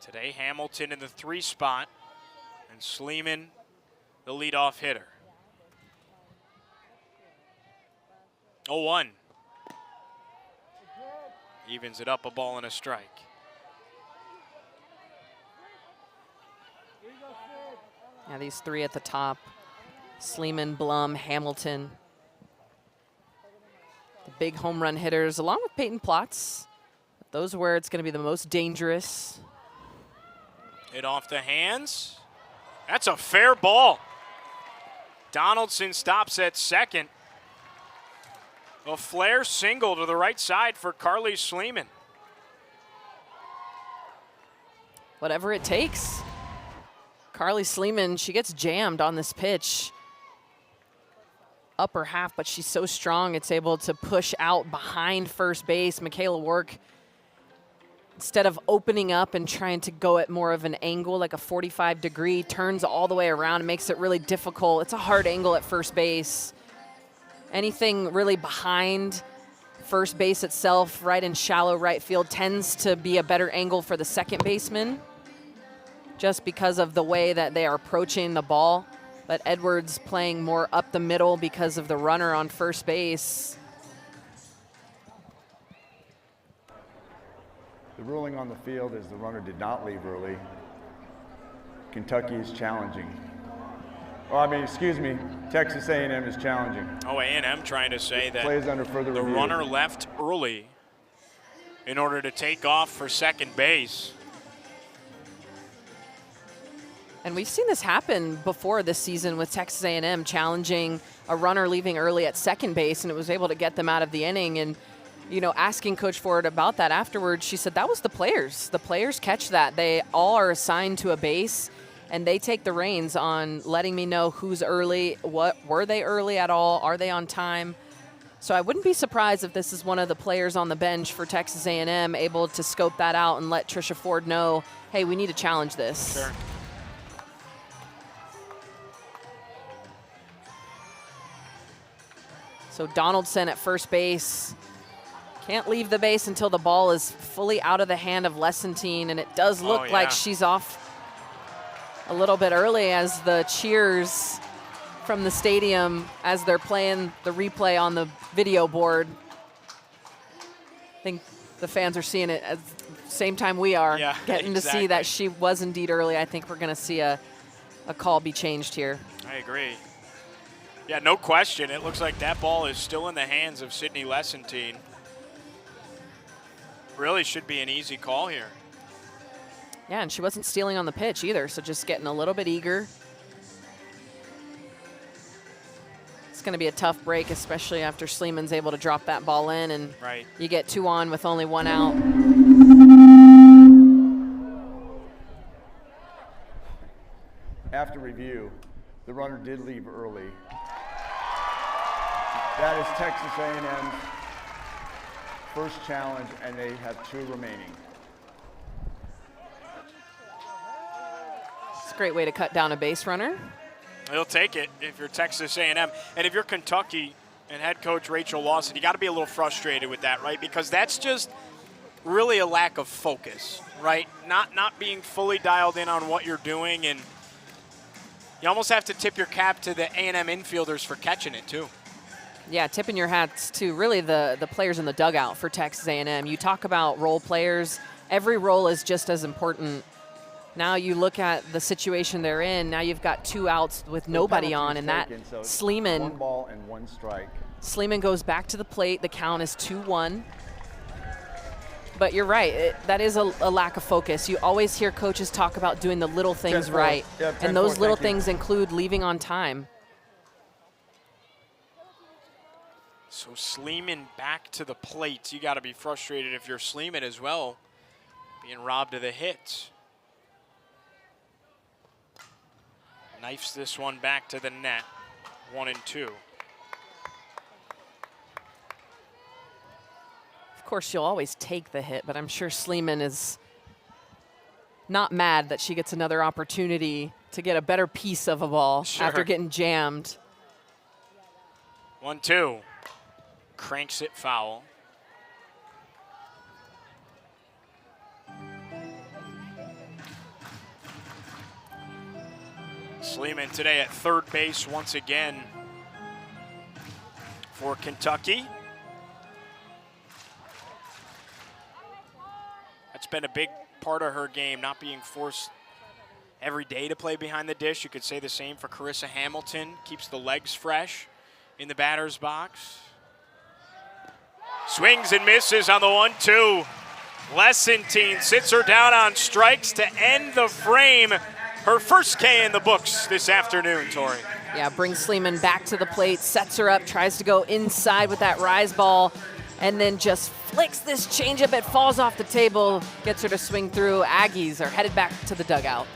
Today, Hamilton in the 3 spot, and Schliemann the leadoff hitter. 0-1. Evens it up, a ball and a strike. Yeah, these 3 at the top, Schliemann, Blum, Hamilton. The big home run hitters, along with Peyton Plotz. Those are where it's going to be the most dangerous. Hit off the hands. That's a fair ball. Donaldson stops at second. A flare single to the right side for Carly Schliemann. Whatever it takes. Carly Schliemann, she gets jammed on this pitch. Upper half, but she's so strong, it's able to push out behind first base. Michaela Work, instead of opening up and trying to go at more of an angle, like a 45-degree, turns all the way around and makes it really difficult. It's a hard angle at first base. Anything really behind first base itself, right in shallow right field, tends to be a better angle for the second baseman, just because of the way that they are approaching the ball. But Edwards playing more up the middle because of the runner on first base. The ruling on the field is the runner did not leave early. Kentucky is challenging. Excuse me, Texas A&M is challenging. Oh, A&M trying to say that Plays under further the review. runner left early in order to take off for second base. And we've seen this happen before this season with Texas A&M challenging a runner leaving early at second base, and it was able to get them out of the inning. And, you know, asking Coach Ford about that afterwards, she said that was the players. The players catch that. They all are assigned to a base, and they take the reins on letting me know who's early, what were they early at all, are they on time. So I wouldn't be surprised if this is one of the players on the bench for Texas A&M able to scope that out and let Trisha Ford know, hey, we need to challenge this. Sure. So Donaldson at first base Can't leave the base until the ball is fully out of the hand of Lesentine, and it does look like she's off a little bit early as the cheers from the stadium as they're playing the replay on the video board. I think the fans are seeing it at the same time we are, getting to see that she was indeed early. I think we're going to see a call be changed here. I agree. Yeah, no question. It looks like that ball is still in the hands of Sydney Lesentine. Really should be an easy call here. Yeah, and she wasn't stealing on the pitch either, so just getting a little bit eager. It's going to be a tough break, especially after Sleeman's able to drop that ball in, and you get 2 on with only 1 out. After review, the runner did leave early. That is Texas A&M's first challenge, and they have 2 remaining. It's a great way to cut down a base runner. He'll take it if you're Texas A&M. And if you're Kentucky and head coach Rachel Lawson, you got to be a little frustrated with that, right? Because that's just really a lack of focus, right? Not being fully dialed in on what you're doing, and you almost have to tip your cap to the A&M infielders for catching it too. Yeah, tipping your hats to really the players in the dugout for Texas A&M. You talk about role players. Every role is just as important. Now you look at the situation they're in. Now you've got 2 outs with nobody on, and that Sleeman. 1 ball and 1 strike. Sleeman goes back to the plate. The count is 2-1. But you're right. That is a lack of focus. You always hear coaches talk about doing the little things right, and those little things include leaving on time. So Sleeman back to the plate. You got to be frustrated if you're Sleeman as well, being robbed of the hits. Knifes this one back to the net, 1-2. Of course, she'll always take the hit, but I'm sure Sleeman is not mad that she gets another opportunity to get a better piece of a ball after getting jammed. 1-2. Cranks it foul. Sleeman today at third base once again for Kentucky. That's been a big part of her game, not being forced every day to play behind the dish. You could say the same for Carissa Hamilton. Keeps the legs fresh in the batter's box. Swings and misses on the 1-2. Lesentine sits her down on strikes to end the frame. Her first K in the books this afternoon, Tori. Yeah, brings Sleeman back to the plate, sets her up, tries to go inside with that rise ball, and then just flicks this changeup. It falls off the table, gets her to swing through. Aggies are headed back to the dugout.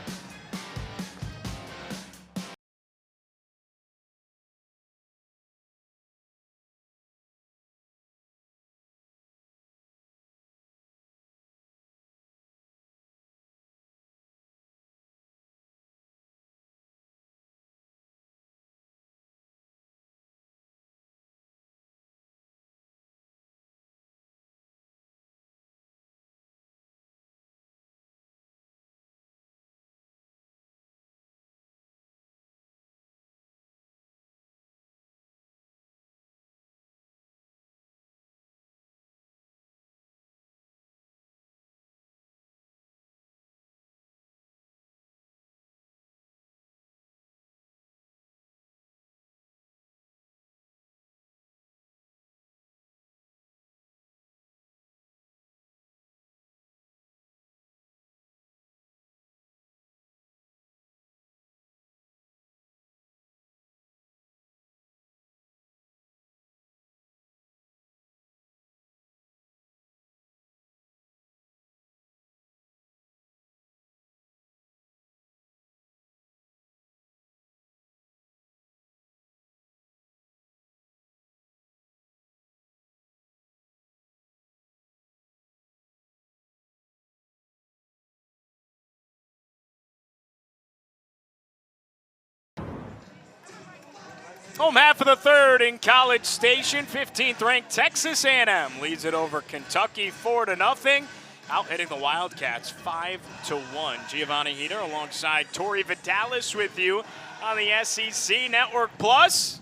Home half of the third in College Station. 15th ranked Texas A&M leads it over Kentucky 4-0. Out hitting the Wildcats 5-1. Giovanni Heater alongside Tori Vitalis with you on the SEC Network Plus.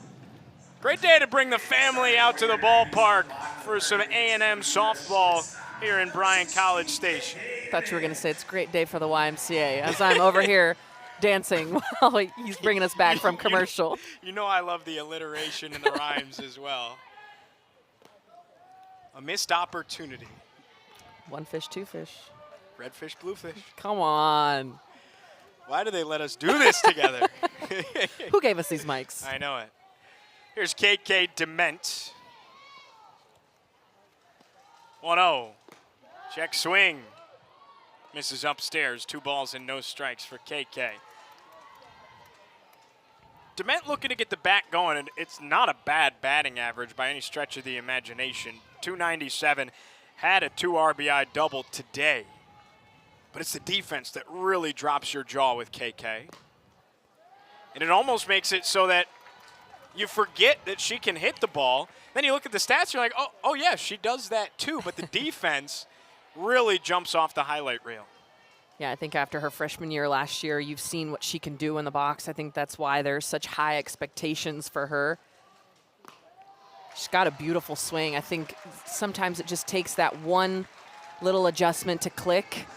Great day to bring the family out to the ballpark for some A&M softball here in Bryan College Station. I thought you were going to say it's a great day for the YMCA as I'm over here dancing while he's bringing us back from commercial. You know I love the alliteration and the rhymes as well. A missed opportunity. One fish, two fish. Red fish, blue fish. Come on. Why do they let us do this together? Who gave us these mics? I know it. Here's KK Dement. 1-0. Check swing. Misses upstairs. 2 balls and no strikes for KK. Dement looking to get the bat going, and it's not a bad batting average by any stretch of the imagination. 297. Had a 2 RBI double today. But it's the defense that really drops your jaw with KK. And it almost makes it so that you forget that she can hit the ball. Then you look at the stats, you're like, oh yeah, she does that too. But the defense really jumps off the highlight reel. Yeah, I think after her freshman year last year, you've seen what she can do in the box. I think that's why there's such high expectations for her. She's got a beautiful swing. I think sometimes it just takes that one little adjustment to click.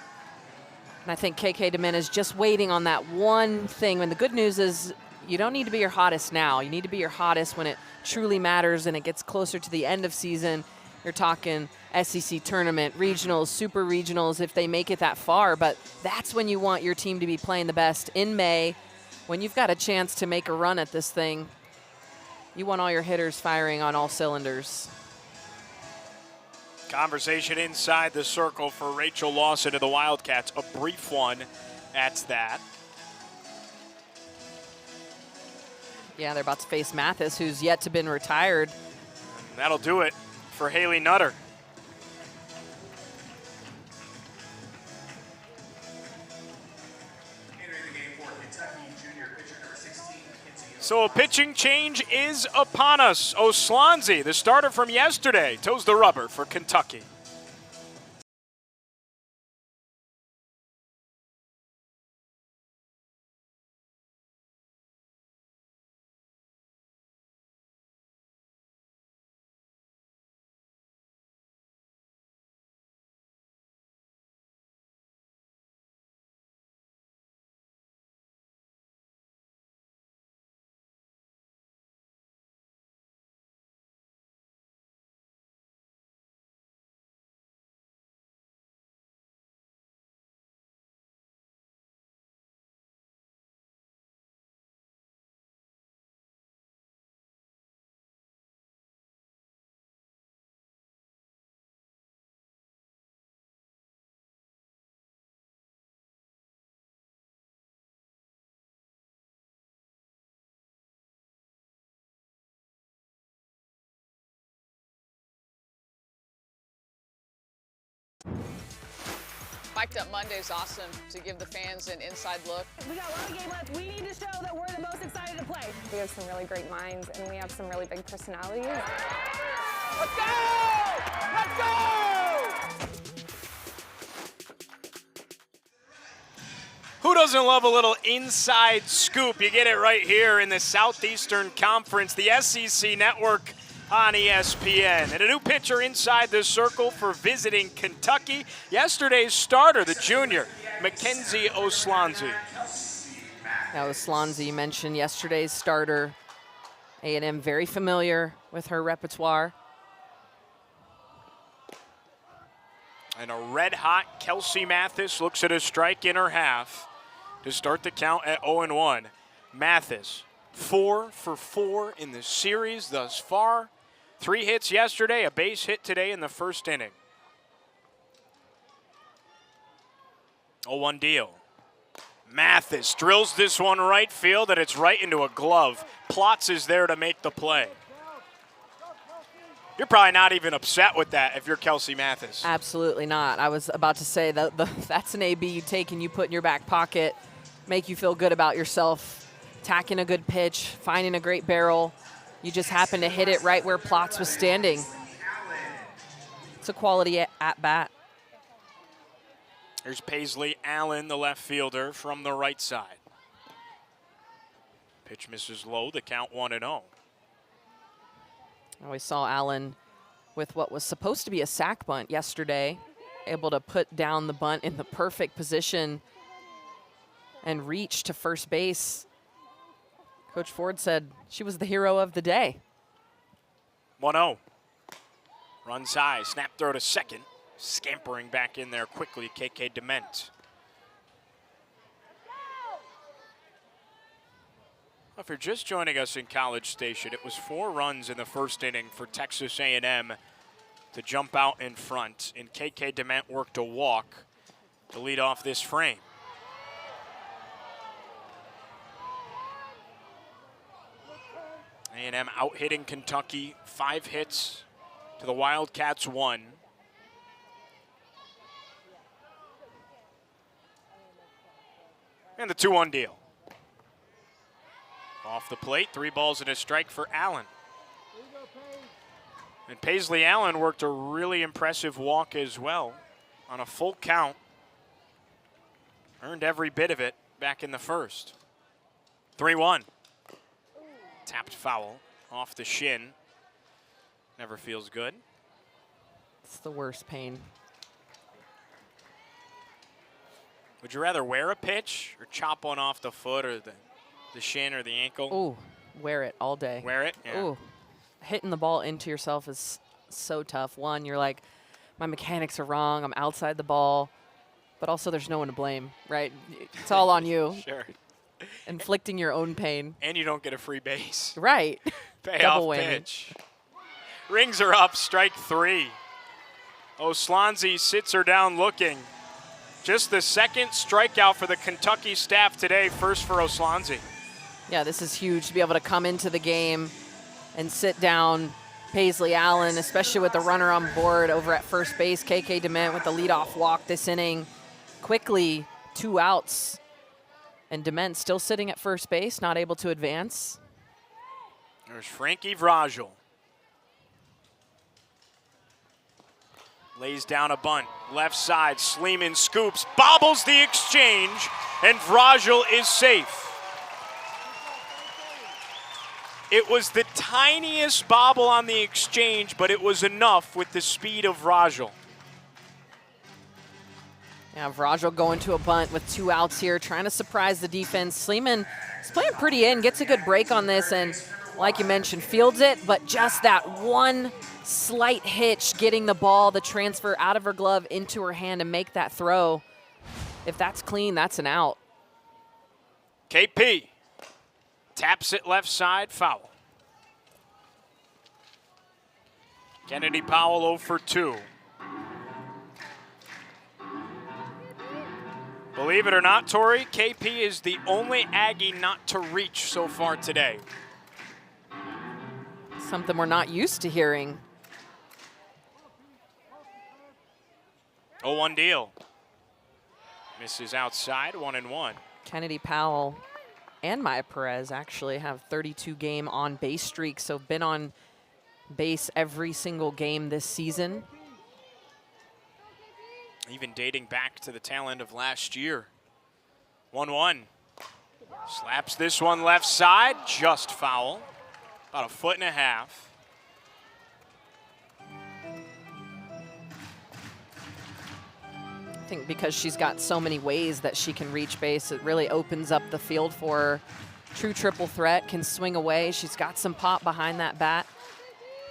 And I think KK Dement is just waiting on that one thing. And the good news is you don't need to be your hottest now. You need to be your hottest when it truly matters and it gets closer to the end of season. You're talking SEC tournament, regionals, super regionals, if they make it that far. But that's when you want your team to be playing the best in May, when you've got a chance to make a run at this thing. You want all your hitters firing on all cylinders. Conversation inside the circle for Rachel Lawson of the Wildcats. A brief one at that. Yeah, they're about to face Mathis, who's yet to been retired. And that'll do it for Haley Nutter. So a pitching change is upon us. Oslanzi, the starter from yesterday, toes the rubber for Kentucky. Mic'd Up Monday is awesome to give the fans an inside look. We got one game left. We need to show that we're the most excited to play. We have some really great minds, and we have some really big personalities. Let's go! Let's go! Who doesn't love a little inside scoop? You get it right here in the Southeastern Conference, the SEC Network on ESPN. And a new pitcher inside the circle for visiting Kentucky. Yesterday's starter, the junior, Mackenzie Oslanzi. Now, Oslanzi mentioned yesterday's starter. A&M very familiar with her repertoire. And a red-hot Kelsey Mathis looks at a strike in her half to start the count at 0-1. Mathis, 4 for 4 in the series thus far. 3 hits yesterday, a base hit today in the first inning. 0-1 deal. Mathis drills this one right field, and it's right into a glove. Plotz is there to make the play. You're probably not even upset with that if you're Kelsey Mathis. Absolutely not. I was about to say that that's an AB you take and you put in your back pocket, make you feel good about yourself attacking a good pitch, finding a great barrel. You just happen to hit it right where Plotz was standing. It's a quality at-bat. There's Paisley Allen, the left fielder, from the right side. Pitch misses low, the count 1-0. We saw Allen with what was supposed to be a sac bunt yesterday, able to put down the bunt in the perfect position and reach to first base. Coach Ford said she was the hero of the day. 1-0. Runs high, snap throw to second. Scampering back in there quickly, KK Dement. If you're just joining us in College Station, it was 4 runs in the first inning for Texas A&M to jump out in front, and KK Dement worked a walk to lead off this frame. A&M out hitting Kentucky, 5 hits to the Wildcats 1. And the 2-1 deal. Off the plate, 3 balls and a strike for Allen. And Paisley Allen worked a really impressive walk as well on a full count. Earned every bit of it back in the first. 3-1. Tapped foul off the shin. Never feels good. It's the worst pain. Would you rather wear a pitch or chop one off the foot or the shin or the ankle? Ooh, wear it all day. Wear it? Yeah. Ooh, hitting the ball into yourself is so tough. One, you're like, my mechanics are wrong. I'm outside the ball. But also there's no one to blame, right? It's all on you. Sure. Inflicting your own pain. And you don't get a free base. Right. Payoff Double whammy. pitch. Rings are up, strike 3. Oslanzi sits her down looking. Just the second strikeout for the Kentucky staff today, first for Oslanzi. Yeah, this is huge to be able to come into the game and sit down Paisley Allen, especially with the runner on board over at first base. KK Dement with the leadoff walk this inning. Quickly, 2 outs. And Dement still sitting at first base, not able to advance. There's Frankie Vrajel. Lays down a bunt, left side, Sleeman scoops, bobbles the exchange, and Vrajel is safe. It was the tiniest bobble on the exchange, but it was enough with the speed of Vrajel. Yeah, Vrajel going to a bunt with 2 outs here, trying to surprise the defense. Sleeman is playing pretty in, gets a good break on this, and like you mentioned, fields it, but just that one slight hitch getting the ball, the transfer out of her glove into her hand to make that throw. If that's clean, that's an out. KP taps it left side, foul. Kennedy Powell 0 for 2. Believe it or not, Tori, KP is the only Aggie not to reach so far today. Something we're not used to hearing. 0-1 deal. Misses outside, 1-1. Kennedy Powell and Maya Perez actually have 32-game on-base streaks, so been on base every single game this season. Even dating back to the tail end of last year. 1-1. Slaps this one left side, just foul. About 1.5 feet. I think because she's got so many ways that she can reach base, it really opens up the field for her. True triple threat, can swing away. She's got some pop behind that bat,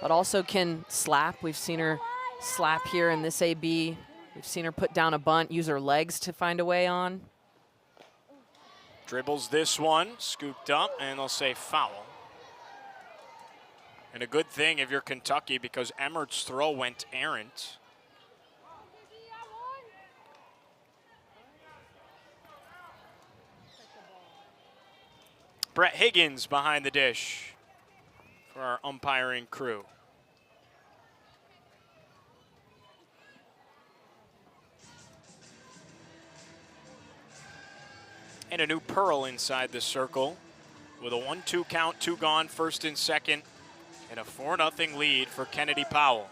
but also can slap. We've seen her slap here in this AB. We've seen her put down a bunt, use her legs to find a way on. Dribbles this one, scooped up, and they'll say foul. And a good thing if you're Kentucky because Emmert's throw went errant. Brett Higgins behind the dish for our umpiring crew. And a new Pearl inside the circle with a 1-2 count, 2 gone, first and second, and a 4-0 lead for Kennedy Powell.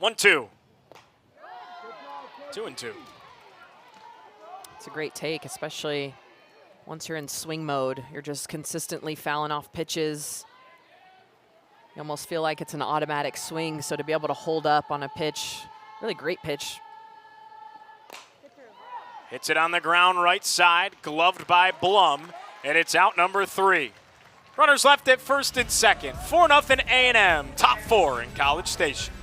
1-2. 2-2. It's a great take, especially once you're in swing mode. You're just consistently fouling off pitches. You almost feel like it's an automatic swing, so to be able to hold up on a pitch, really great pitch. Hits it on the ground right side, gloved by Blum, and it's out number 3. Runners left at first and second. 4-0 A&M, top 4 in College Station.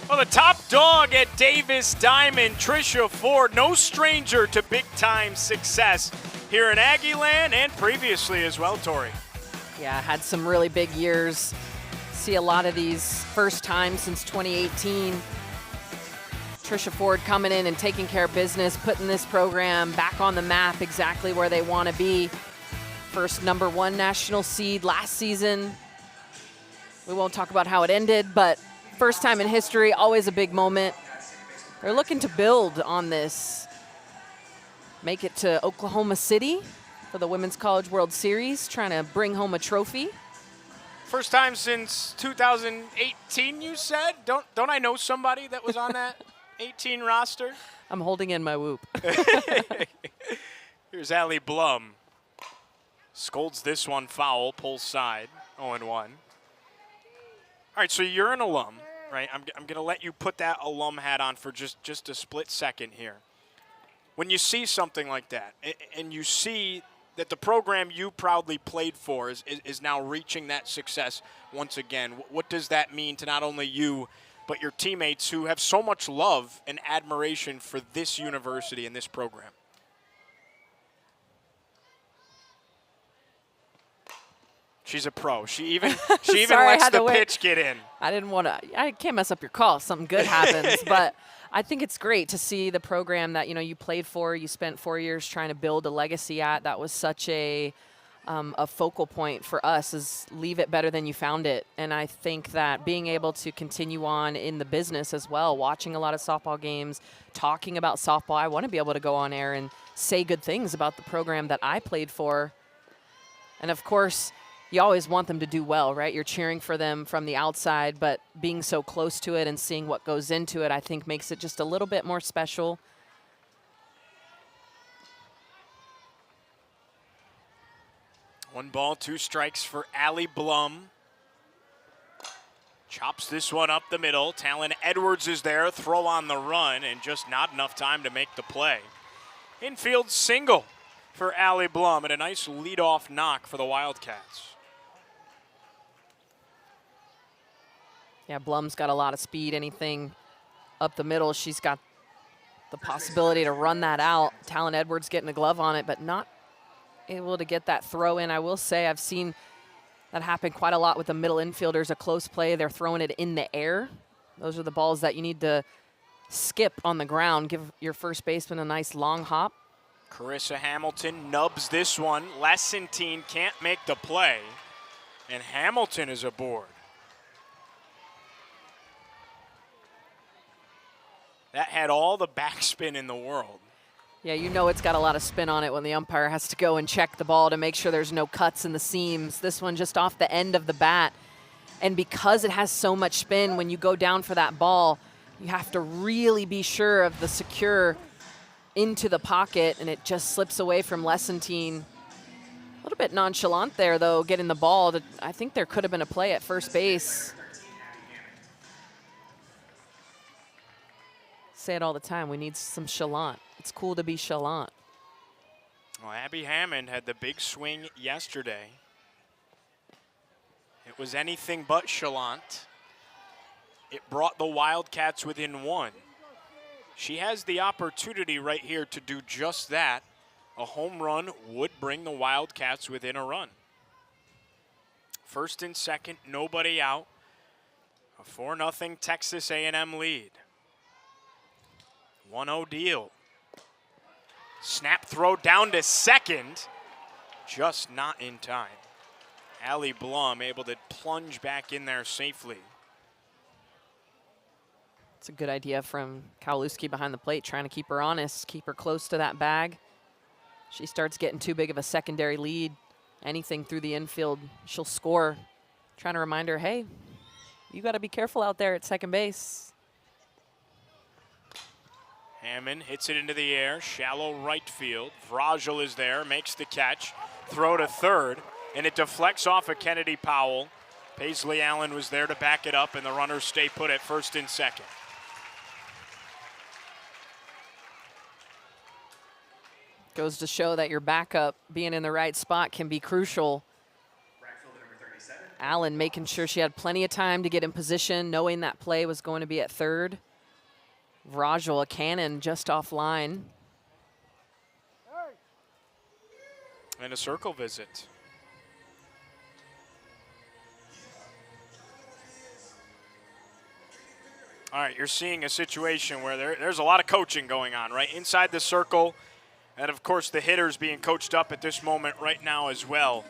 Well, the top dog at Davis Diamond, Trisha Ford, no stranger to big-time success here in Aggieland and previously as well, Tori. Yeah, had some really big years. See a lot of these first time since 2018. Trisha Ford coming in and taking care of business, putting this program back on the map exactly where they want to be. First #1 national seed last season. We won't talk about how it ended, but first time in history, always a big moment. They're looking to build on this. Make it to Oklahoma City for the Women's College World Series, trying to bring home a trophy. First time since 2018, you said? Don't I know somebody that was on that 18 roster? I'm holding in my whoop. Here's Allie Blum. Scolds this one foul, pulls side, 0-1. All right, so you're an alum, right? I'm going to let you put that alum hat on for just a split second here. When you see something like that, and you see that the program you proudly played for is now reaching that success once again, what does that mean to not only you, but your teammates who have so much love and admiration for this university and this program? She's a pro. She even Sorry, lets the pitch get in. I didn't want to. I can't mess up your call. Something good happens, but I think it's great to see the program that you played for. You spent 4 years trying to build a legacy at. That was such a focal point for us. Is leave it better than you found it. And I think that being able to continue on in the business as well, watching a lot of softball games, talking about softball. I want to be able to go on air and say good things about the program that I played for. And of course, you always want them to do well, right? You're cheering for them from the outside, but being so close to it and seeing what goes into it, I think makes it just a little bit more special. One ball, 2 strikes for Allie Blum. Chops this one up the middle. Talon Edwards is there, throw on the run, and just not enough time to make the play. Infield single for Allie Blum and a nice leadoff knock for the Wildcats. Yeah, Blum's got a lot of speed. Anything up the middle, she's got the possibility to run that out. Talon Edwards getting a glove on it, but not able to get that throw in. I will say I've seen that happen quite a lot with the middle infielders. A close play, they're throwing it in the air. Those are the balls that you need to skip on the ground. Give your first baseman a nice long hop. Carissa Hamilton nubs this one. Lessentine can't make the play, and Hamilton is aboard. That had all the backspin in the world. Yeah, you know it's got a lot of spin on it when the umpire has to go and check the ball to make sure there's no cuts in the seams. This one just off the end of the bat. And because it has so much spin, when you go down for that ball, you have to really be sure of the secure into the pocket, and it just slips away from Lessentine. A little bit nonchalant there, though, getting the ball. I think there could have been a play at first base. Say it all the time, we need some chalant. It's cool to be chalant. Well, Abby Hammond had the big swing yesterday. It was anything but chalant. It brought the Wildcats within one. She has the opportunity right here to do just that. A home run would bring the Wildcats within a run. First and second, nobody out. A 4-0 Texas A&M lead. 1-0 deal. Snap throw down to second. Just not in time. Allie Blum able to plunge back in there safely. It's a good idea from Kowalewski behind the plate, trying to keep her honest, keep her close to that bag. She starts getting too big of a secondary lead. Anything through the infield, she'll score. Trying to remind her, hey, you got to be careful out there at second base. Hammond hits it into the air, shallow right field. Vrajel is there, makes the catch. Throw to third, and it deflects off of Kennedy Powell. Paisley Allen was there to back it up, and the runners stay put at first and second. Goes to show that your backup being in the right spot can be crucial. Allen making sure she had plenty of time to get in position, knowing that play was going to be at third. Vrajel, a cannon just offline. And a circle visit. All right, you're seeing a situation where there's a lot of coaching going on, right? Inside the circle, and of course the hitters being coached up at this moment right now as well.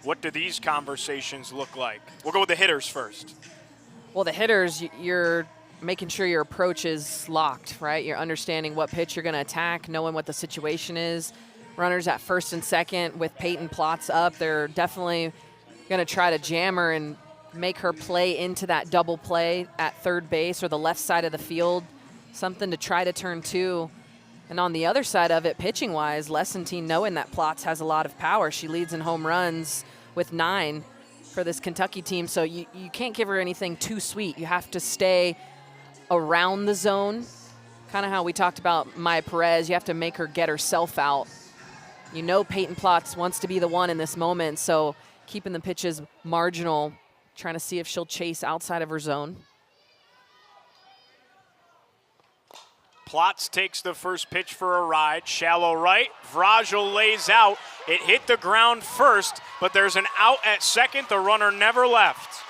What do these conversations look like? We'll go with the hitters first. Well, the hitters, you're making sure your approach is locked, right? You're understanding what pitch you're going to attack, knowing what the situation is. Runners at first and second with Peyton Plotz up, they're definitely going to try to jam her and make her play into that double play at third base or the left side of the field, something to try to turn to. And on the other side of it, pitching-wise, Lessentine, knowing that Plotz has a lot of power. She leads in home runs with 9 for this Kentucky team, so you can't give her anything too sweet. You have to stay around the zone, kind of how we talked about Maya Perez. You have to make her get herself out. You know Peyton Plotz wants to be the one in this moment, so keeping the pitches marginal, trying to see if she'll chase outside of her zone. Plotz takes the first pitch for a ride. Shallow right. Vrajel lays out. It hit the ground first, but there's an out at second. The runner never left.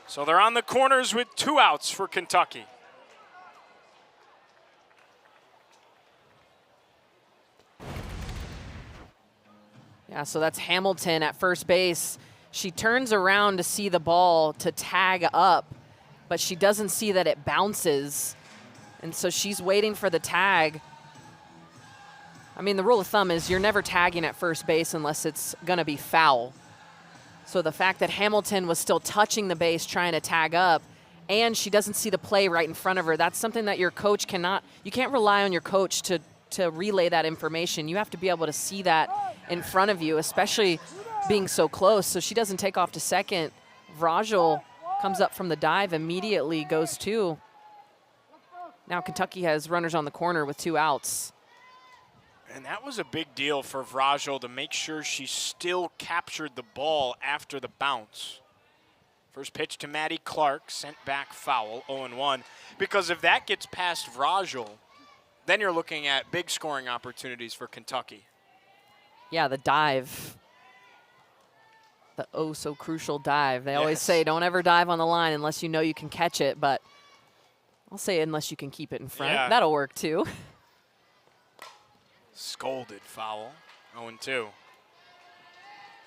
So they're on the corners with 2 outs for Kentucky. Yeah, so that's Hamilton at first base. She turns around to see the ball to tag up, but she doesn't see that it bounces. And so she's waiting for the tag. I mean, the rule of thumb is you're never tagging at first base unless it's going to be foul. So the fact that Hamilton was still touching the base trying to tag up, and she doesn't see the play right in front of her, that's something that your coach cannot, you can't rely on your coach to relay that information. You have to be able to see that in front of you, especially being so close. So she doesn't take off to second. Vrajel comes up from the dive, immediately goes 2. Now Kentucky has runners on the corner with 2 outs. And that was a big deal for Vrajel to make sure she still captured the ball after the bounce. First pitch to Maddie Clark, sent back foul, 0-1. Because if that gets past Vrajel, then you're looking at big scoring opportunities for Kentucky. Yeah, the dive. The oh so crucial dive. They always Yes. say don't ever dive on the line unless you know you can catch it, but I'll say unless you can keep it in front. Yeah. That'll work too. Scolded foul. 0-2.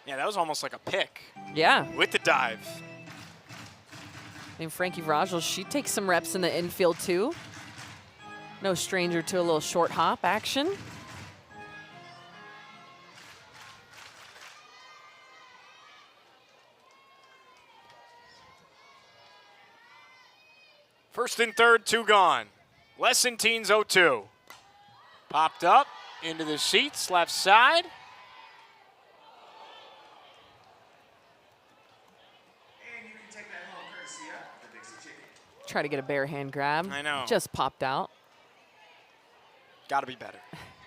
Yeah, that was almost like a pick Yeah. with the dive. I mean, Frankie Rajal, she takes some reps in the infield too. No stranger to a little short hop action. First and third, 2 gone. Lessentines 0-2. Popped up into the seats, left side. Try to get a bare hand grab. I know. Just popped out. Got to be better.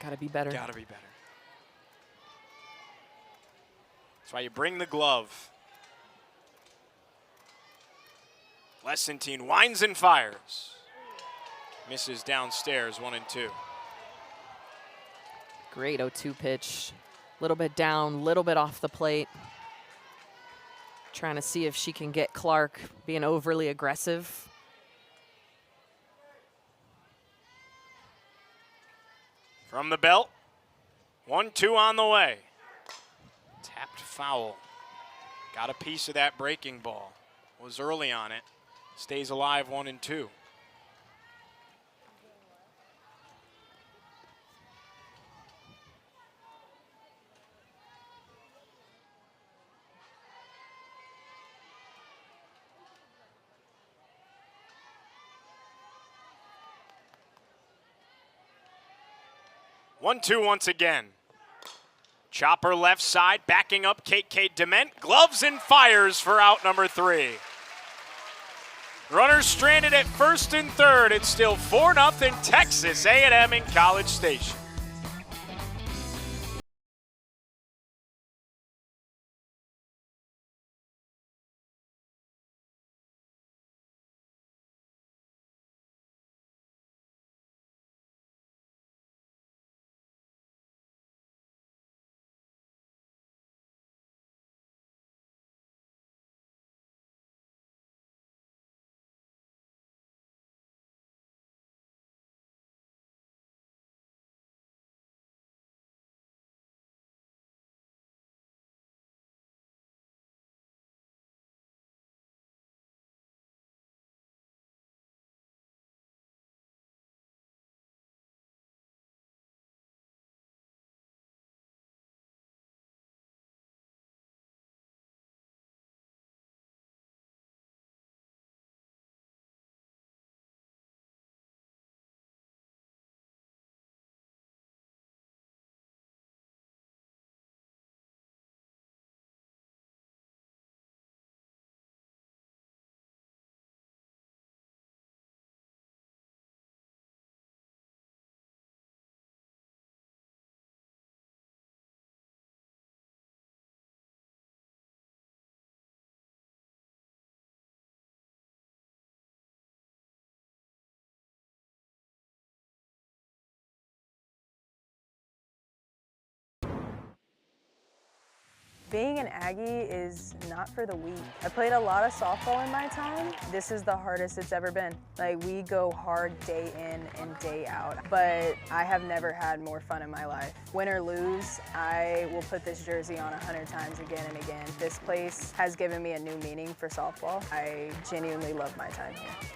Gotta be better. Got to be better. That's why you bring the glove. Lessentine winds and fires. Misses downstairs, 1-2. Great 0-2 pitch. Little bit down, little bit off the plate. Trying to see if she can get Clark being overly aggressive. From the belt, 1-2 on the way. Tapped foul. Got a piece of that breaking ball. Was early on it. Stays alive, 1-2. One-two once again. Chopper left side, backing up Kate Dement. Gloves and fires for out number 3. Runners stranded at first and third. It's still 4-0 Texas A&M in College Station. Being an Aggie is not for the weak. I played a lot of softball in my time. This is the hardest it's ever been. Like, we go hard day in and day out, but I have never had more fun in my life. Win or lose, I will put this jersey on 100 times again and again. This place has given me a new meaning for softball. I genuinely love my time here.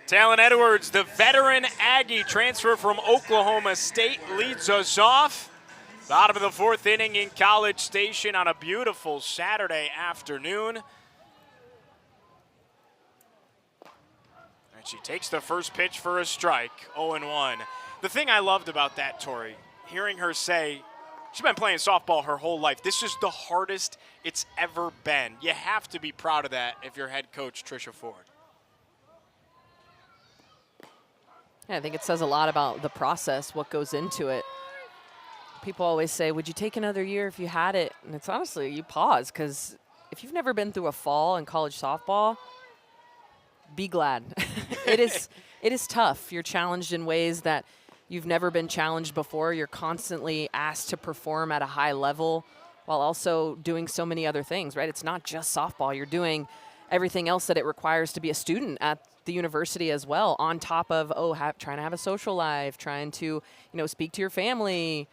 Talon Edwards, the veteran Aggie transfer from Oklahoma State, leads us off. Bottom of the 4th inning in College Station on a beautiful Saturday afternoon. And she takes the first pitch for a strike, 0-1. The thing I loved about that, Tori, hearing her say, she's been playing softball her whole life. This is the hardest it's ever been. You have to be proud of that if you're head coach Trisha Ford. Yeah, I think it says a lot about the process, what goes into it. People always say, would you take another year if you had it? And it's honestly, you pause, because if you've never been through a fall in college softball, be glad. It is tough. You're challenged in ways that you've never been challenged before. You're constantly asked to perform at a high level while also doing so many other things, right? It's not just softball. You're doing everything else that it requires to be a student at the university as well, on top of, trying to have a social life, trying to, speak to your family.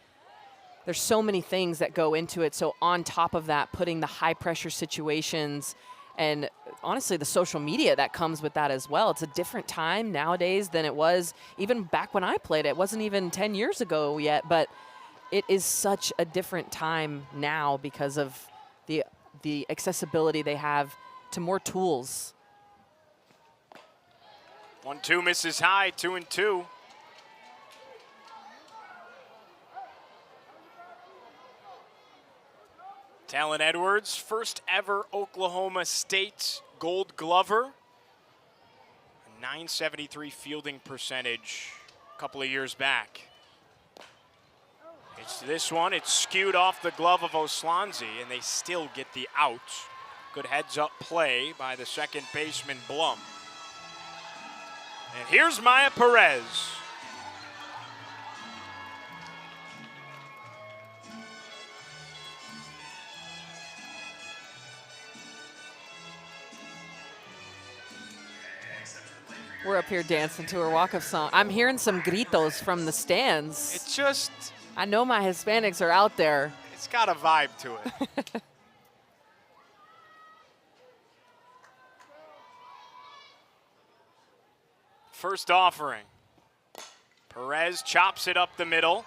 There's so many things that go into it. So on top of that, putting the high pressure situations and honestly the social media that comes with that as well. It's a different time nowadays than it was even back when I played. It wasn't even 10 years ago yet, but it is such a different time now because of the accessibility they have to more tools. 1-2 misses high, 2-2. Talon Edwards, first ever Oklahoma State Gold Glover. A .973 fielding percentage a couple of years back. It's this one, it's skewed off the glove of Oslanzi, and they still get the out. Good heads-up play by the second baseman, Blum. And here's Maya Perez. We're up here dancing to her walk-up song. I'm hearing some gritos from the stands. It's just, I know my Hispanics are out there. it's got a vibe to it. First offering. Perez chops it up the middle.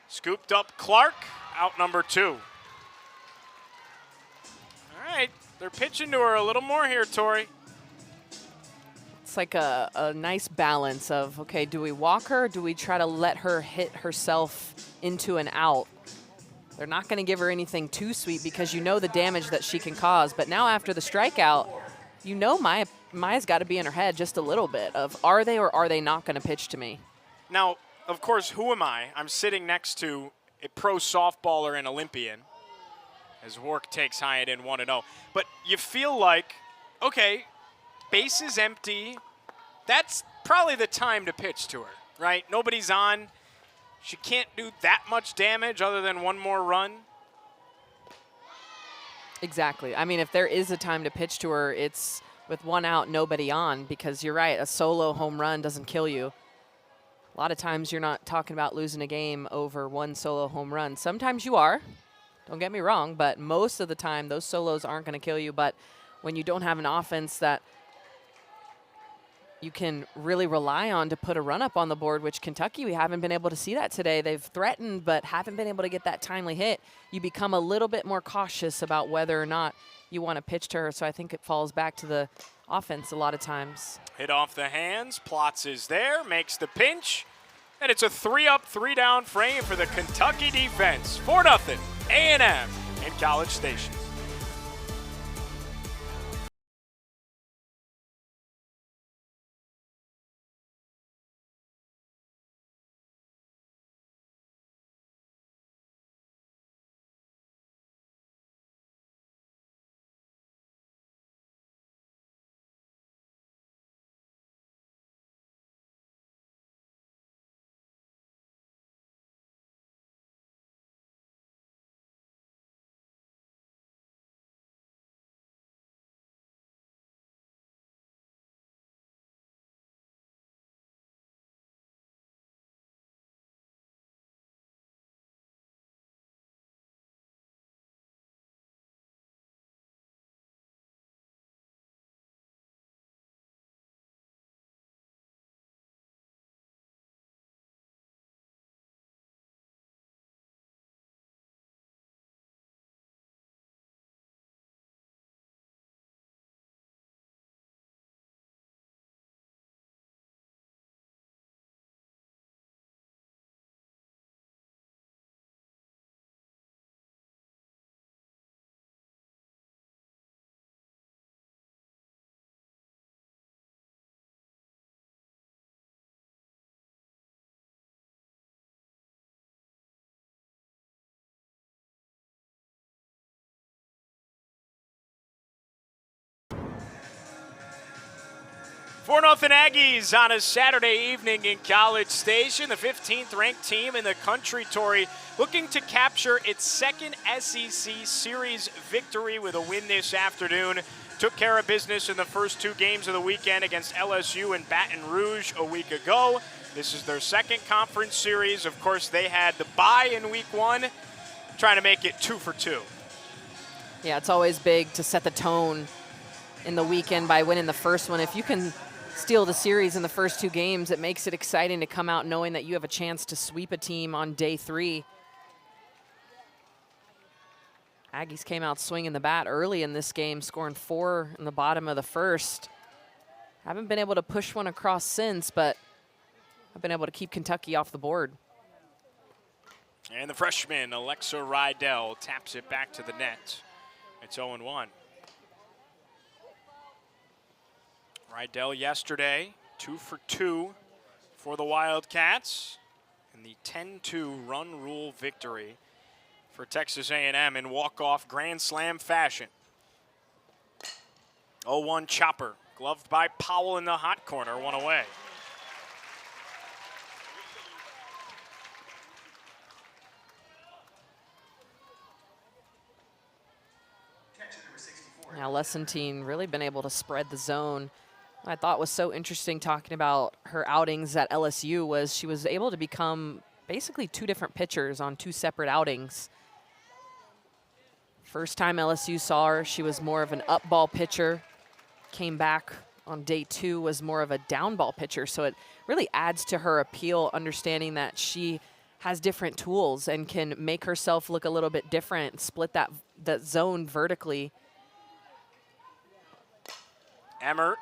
Scooped up Clark, out number 2. All right, they're pitching to her a little more here, Tori. It's like a nice balance of, okay, do we walk her or do we try to let her hit herself into an out? They're not going to give her anything too sweet because you know the damage that she can cause. But now after the strikeout, you know Maya's got to be in her head just a little bit of, are they or are they not going to pitch to me? Now, of course, who am I? I'm sitting next to a pro softballer and Olympian as Wark takes Hyatt in 1-0. But you feel like, okay, base is empty. That's probably the time to pitch to her, right? Nobody's on. She can't do that much damage other than one more run. Exactly. I mean, if there is a time to pitch to her, it's with one out, nobody on, because you're right, a solo home run doesn't kill you. A lot of times you're not talking about losing a game over one solo home run. Sometimes you are, don't get me wrong, but most of the time those solos aren't going to kill you. But when you don't have an offense that you can really rely on to put a run up on the board, which Kentucky, we haven't been able to see that today. They've threatened but haven't been able to get that timely hit. You become a little bit more cautious about whether or not you want to pitch to her. So I think it falls back to the offense a lot of times. Hit off the hands, Plotz is there, makes the pinch, and it's a 3-up, 3-down frame for the Kentucky defense. 4-0, A&M in College Station. 4-0 Aggies on a Saturday evening in College Station. The 15th ranked team in the country, Tori, looking to capture its second SEC series victory with a win this afternoon. Took care of business in the first two games of the weekend against LSU and Baton Rouge a week ago. This is their second conference series. Of course, they had the bye in week one, trying to make it 2 for 2. Yeah, it's always big to set the tone in the weekend by winning the first one. If you can steal the series in the first two games, it makes it exciting to come out knowing that you have a chance to sweep a team on day 3. Aggies came out swinging the bat early in this game, scoring 4 in the bottom of the first. Haven't been able to push one across since, but I've been able to keep Kentucky off the board. And the freshman, Alexa Rydell, taps it back to the net. It's 0-1. Rydell yesterday, 2 for 2 for the Wildcats in the 10-2 run rule victory for Texas A&M in walk-off Grand Slam fashion. 0-1 chopper, gloved by Powell in the hot corner, one away. Now Lessentine really been able to spread the zone. What I thought was so interesting talking about her outings at LSU was she was able to become basically 2 different pitchers on 2 separate outings. First time LSU saw her, she was more of an up ball pitcher. Came back on day 2, was more of a down ball pitcher. So it really adds to her appeal, understanding that she has different tools and can make herself look a little bit different, split that zone vertically. Emmert,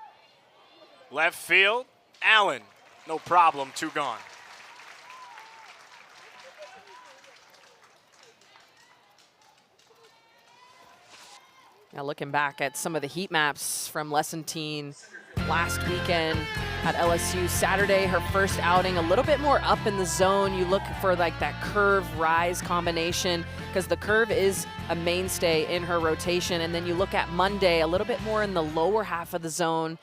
left field, Allen, no problem, 2 gone. Now looking back at some of the heat maps from Lessentine last weekend at LSU. Saturday, her first outing, a little bit more up in the zone. You look for like that curve rise combination because the curve is a mainstay in her rotation. And then you look at Monday, a little bit more in the lower half of the zone,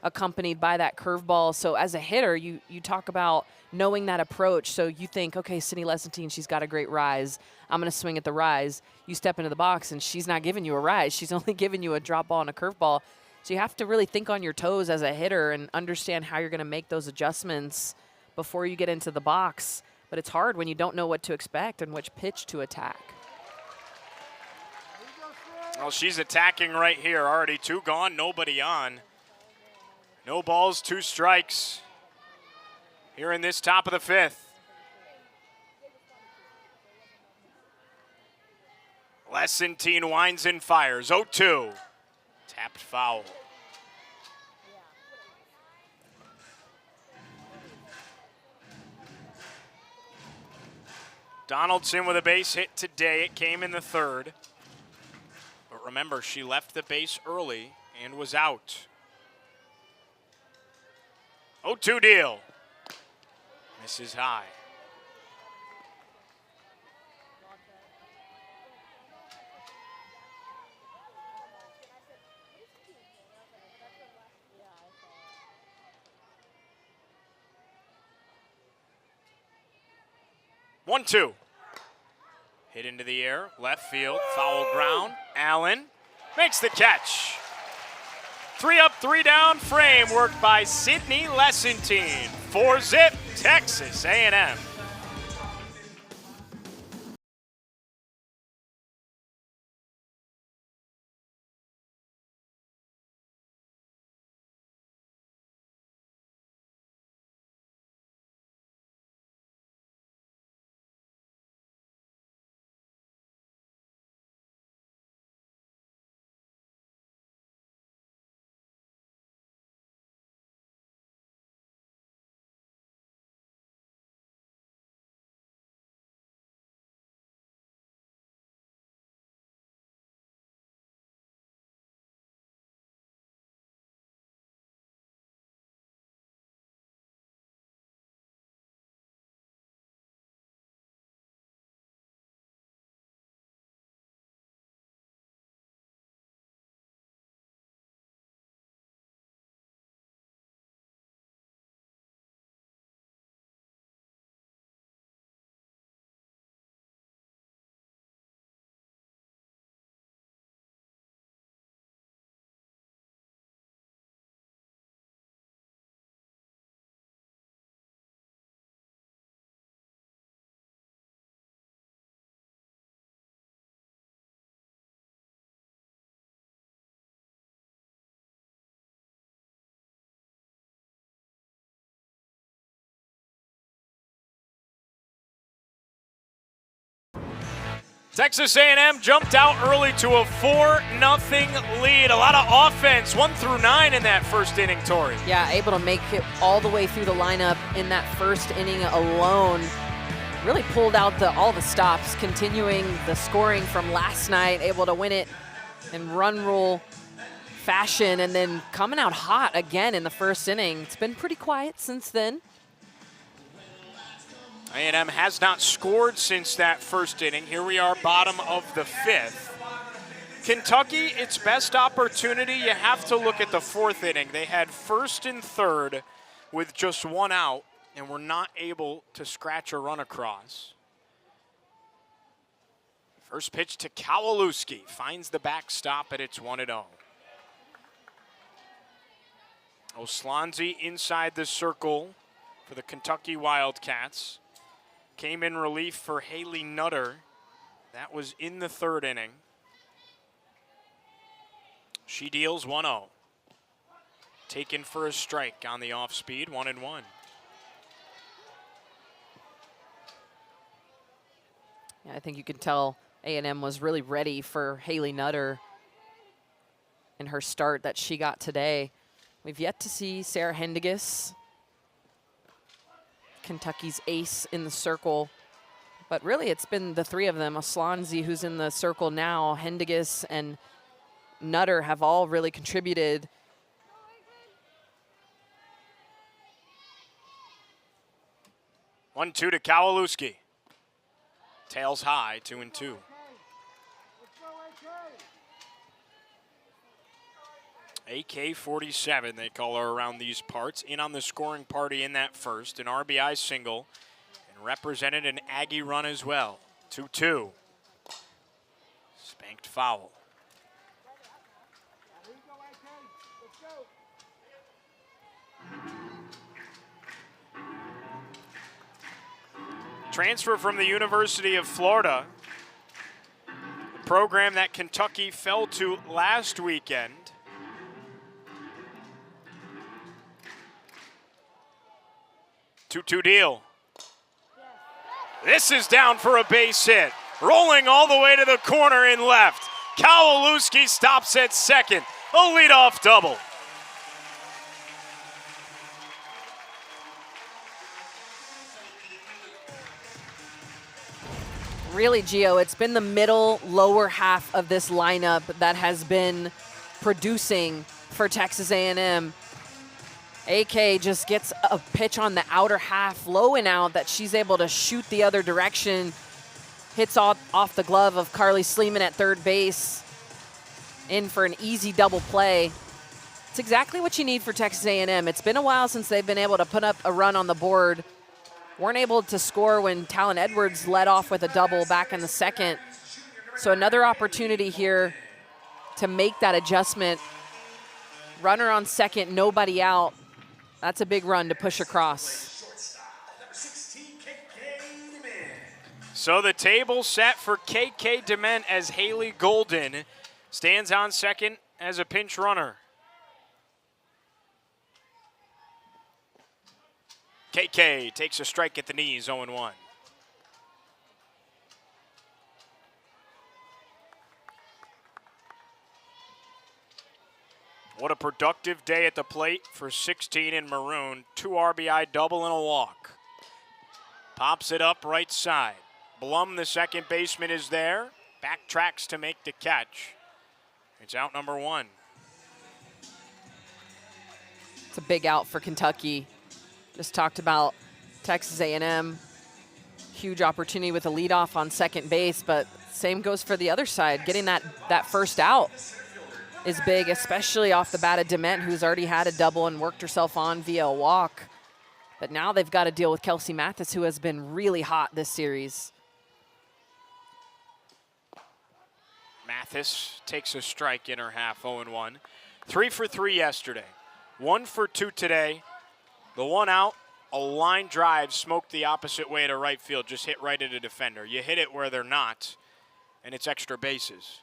accompanied by that curveball. So as a hitter, you talk about knowing that approach. So you think, okay, Sydney Lessentine, she's got a great rise. I'm going to swing at the rise. You step into the box, and she's not giving you a rise. She's only giving you a drop ball and a curveball. So you have to really think on your toes as a hitter and understand how you're going to make those adjustments before you get into the box. But it's hard when you don't know what to expect and which pitch to attack. Well, she's attacking right here. Already 2 gone, nobody on. No balls, 2 strikes here in this top of the 5th. Lessentine winds and fires, 0-2. Tapped foul. Donaldson with a base hit today. It came in the 3rd. But remember, she left the base early and was out. 0-2 deal. Misses high. One, 2. Hit into the air, left field, foul ground. Allen makes the catch. 3 up, 3 down frame worked by Sydney Lessentine. 4-zip, Texas A&M. Texas A&M jumped out early to a 4-0 lead. A lot of offense, 1 through 9 in that first inning, Tori. Yeah, able to make it all the way through the lineup in that first inning alone. Really pulled out all the stops, continuing the scoring from last night, able to win it in run rule fashion, and then coming out hot again in the first inning. It's been pretty quiet since then. A&M has not scored since that first inning. Here we are, bottom of the 5th. Kentucky, its best opportunity, you have to look at the 4th inning. They had 1st and 3rd with just 1 out, and were not able to scratch a run across. First pitch to Kowalewski, finds the backstop, and it's 1-0. Oslonzi inside the circle for the Kentucky Wildcats. Came in relief for Haley Nutter. That was in the 3rd inning. She deals 1-0. Taken for a strike on the off speed, 1-1. Yeah, I think you can tell A&M was really ready for Haley Nutter in her start that she got today. We've yet to see Sarah Hendiges, Kentucky's ace in the circle. But really, it's been the 3 of them. Oslonzi, who's in the circle now, Hendiges and Nutter have all really contributed. One-two to Kowalewski. Tails high, 2-2. AK-47, they call her around these parts. In on the scoring party in that first. An RBI single. And represented an Aggie run as well. 2-2. Spanked foul. Transfer from the University of Florida. A program that Kentucky fell to last weekend. Two-two deal. This is down for a base hit. Rolling all the way to the corner in left. Kowalewski stops at second. A leadoff double. Really, Gio, it's been the middle, lower half of this lineup that has been producing for Texas A&M. AK just gets a pitch on the outer half, low and out, that she's able to shoot the other direction. Hits off the glove of Carly Sleeman at third base. In for an easy double play. It's exactly what you need for Texas A&M. It's been a while since they've been able to put up a run on the board. Weren't able to score when Talon Edwards led off with a double back in the second. So another opportunity here to make that adjustment. Runner on second, nobody out. That's a big run to push across. So the table set for KK Dement as Haley Golden stands on second as a pinch runner. KK takes a strike at the knees, 0-1. What a productive day at the plate for 16 in maroon. 2 RBI double and a walk. Pops it up right side. Blum, the second baseman, is there. Backtracks to make the catch. It's out number 1. It's a big out for Kentucky. Just talked about Texas A&M. Huge opportunity with a leadoff on second base, but same goes for the other side. Getting that first out is big, especially off the bat of Dement, who's already had a double and worked herself on via a walk. But now they've got to deal with Kelsey Mathis, who has been really hot this series. Mathis takes a strike in her half, 0-1. 3 for 3 yesterday. 1 for 2 today. The one out, a line drive smoked the opposite way to right field, just hit right at a defender. You hit it where they're not, and it's extra bases.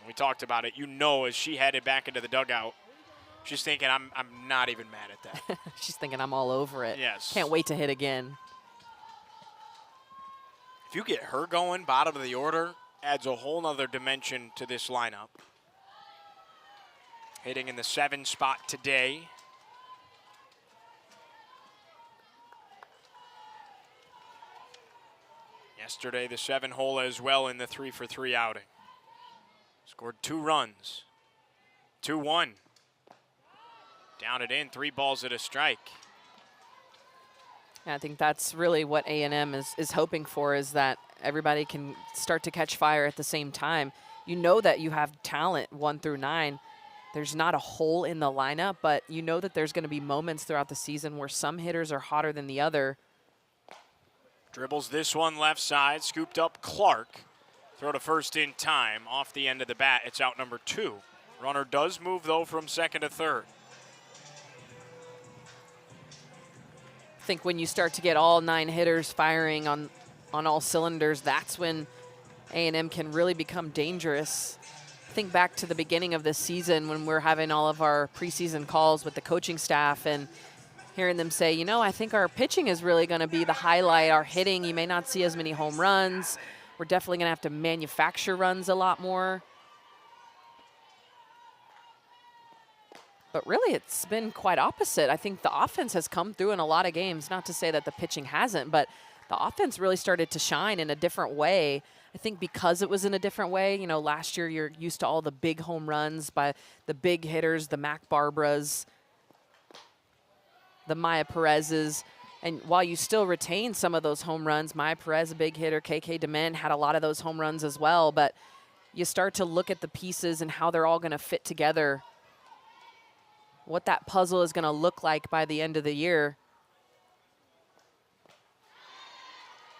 We talked about it. You know, as she headed back into the dugout, she's thinking, I'm not even mad at that. She's thinking, I'm all over it. Yes. Can't wait to hit again. If you get her going, bottom of the order, adds a whole nother dimension to this lineup. Hitting in the 7 spot today. Yesterday, the 7-hole as well in the 3-for-3 outing. Scored 2 runs. 2-1. Down it in, 3 balls at a strike. I think that's really what A&M is hoping for, is that everybody can start to catch fire at the same time. You know that you have talent 1 through 9. There's not a hole in the lineup, but you know that there's going to be moments throughout the season where some hitters are hotter than the other. Dribbles this one left side, scooped up Clark. Throw to first in time, off the end of the bat. It's out number 2. Runner does move, though, from second to third. I think when you start to get all 9 hitters firing on all cylinders, that's when A&M can really become dangerous. Think back to the beginning of this season when we're having all of our preseason calls with the coaching staff and hearing them say, you know, I think our pitching is really going to be the highlight. Our hitting, you may not see as many home runs. We're definitely going to have to manufacture runs a lot more. But really, it's been quite opposite. I think the offense has come through in a lot of games. Not to say that the pitching hasn't, but the offense really started to shine in a different way. I think because it was in a different way, you know, last year you're used to all the big home runs by the big hitters, the Mac Barbras, the Maya Perez's. And while you still retain some of those home runs, Maya Perez, a big hitter, KK DeMen had a lot of those home runs as well. But you start to look at the pieces and how they're all going to fit together, what that puzzle is going to look like by the end of the year.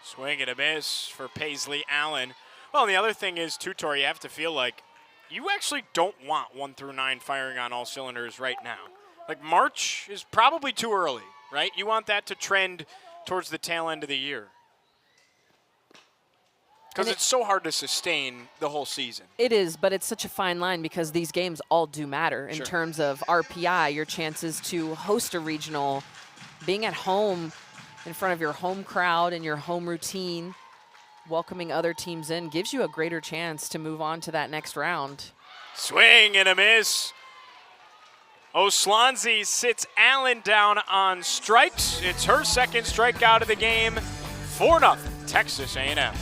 Swing and a miss for Paisley Allen. Well, and the other thing is, too, Tori, you have to feel like you actually don't want 1 through 9 firing on all cylinders right now. Like, March is probably too early, right? You want that to trend towards the tail end of the year. Because it's so hard to sustain the whole season. It is, but it's such a fine line because these games all do matter in terms of RPI, your chances to host a regional, being at home in front of your home crowd and your home routine, welcoming other teams in, gives you a greater chance to move on to that next round. Swing and a miss. Oslonzi sits Allen down on strikes. It's her second strikeout of the game. 4-0, Texas A&M.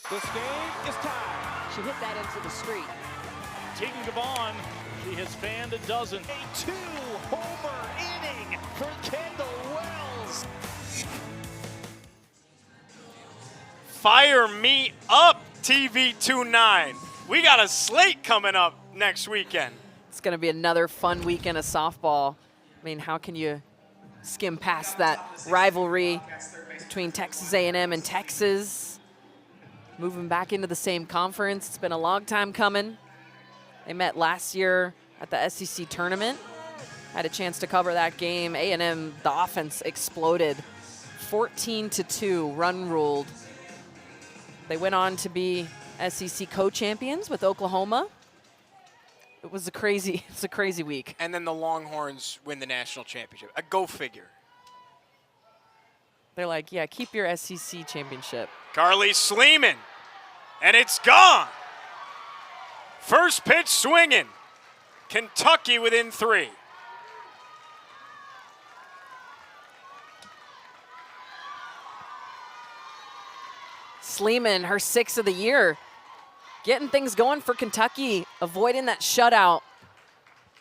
This game is tied. She hit that into the street. Tegan Gavon, she has fanned a dozen. A 2-homer inning for Kendall Wells. Fire me up, TV29. We got a slate coming up next weekend. It's going to be another fun weekend of softball. I mean, how can you skim past that rivalry between Texas A&M and Texas? Moving back into the same conference. It's been a long time coming. They met last year at the SEC tournament. Had a chance to cover that game. A&M, the offense exploded 14-2, run ruled. They went on to be SEC co-champions with Oklahoma. It's a crazy week. And then the Longhorns win the national championship. A go figure. They're like, yeah, keep your SEC championship. Carly Sleeman, and it's gone. First pitch swinging. Kentucky within 3. Sleeman, her 6th of the year, getting things going for Kentucky, avoiding that shutout.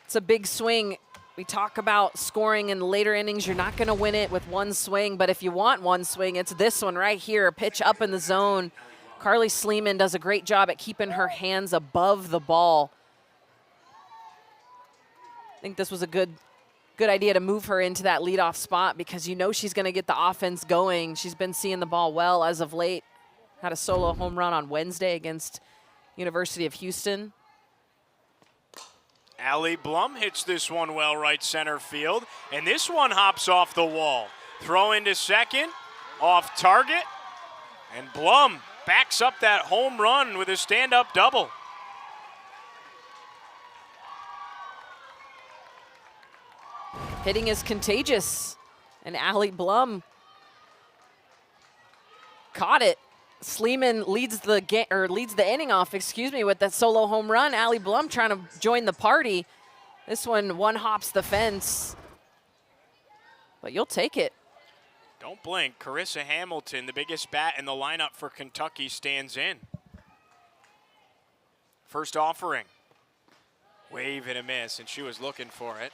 It's a big swing. We talk about scoring in later innings. You're not going to win it with one swing, but if you want one swing, it's this one right here, pitch up in the zone. Carly Sleeman does a great job at keeping her hands above the ball. I think this was a good idea to move her into that leadoff spot because you know she's going to get the offense going. She's been seeing the ball well as of late. Had a solo home run on Wednesday against University of Houston. Allie Blum hits this one well right center field, and this one hops off the wall. Throw into second, off target, and Blum backs up that home run with a stand-up double. Hitting is contagious, and Allie Blum caught it. Sleeman leads the inning off, with that solo home run. Allie Blum trying to join the party. This one hops the fence, but you'll take it. Don't blink. Carissa Hamilton, the biggest bat in the lineup for Kentucky, stands in. First offering. Wave and a miss, and she was looking for it.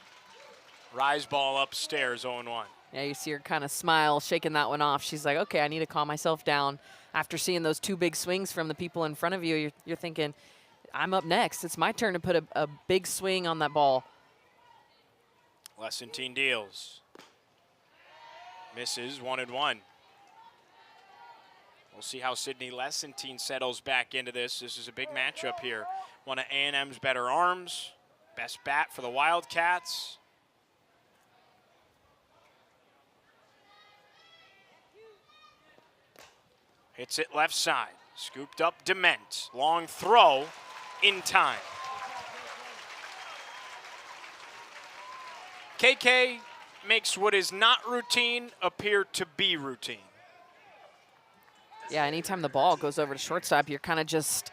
Rise ball upstairs, 0-1. Yeah, you see her kind of smile, shaking that one off. She's like, okay, I need to calm myself down. After seeing those 2 big swings from the people in front of you, you're thinking, I'm up next. It's my turn to put a big swing on that ball. Lessentine deals. Misses, 1-1. We'll see how Sydney Lessentine settles back into this. This is a big matchup here. One of A&M's better arms. Best bat for the Wildcats. Hits it left side. Scooped up Dement. Long throw in time. KK makes what is not routine appear to be routine. Yeah, anytime the ball goes over to shortstop, you're kind of just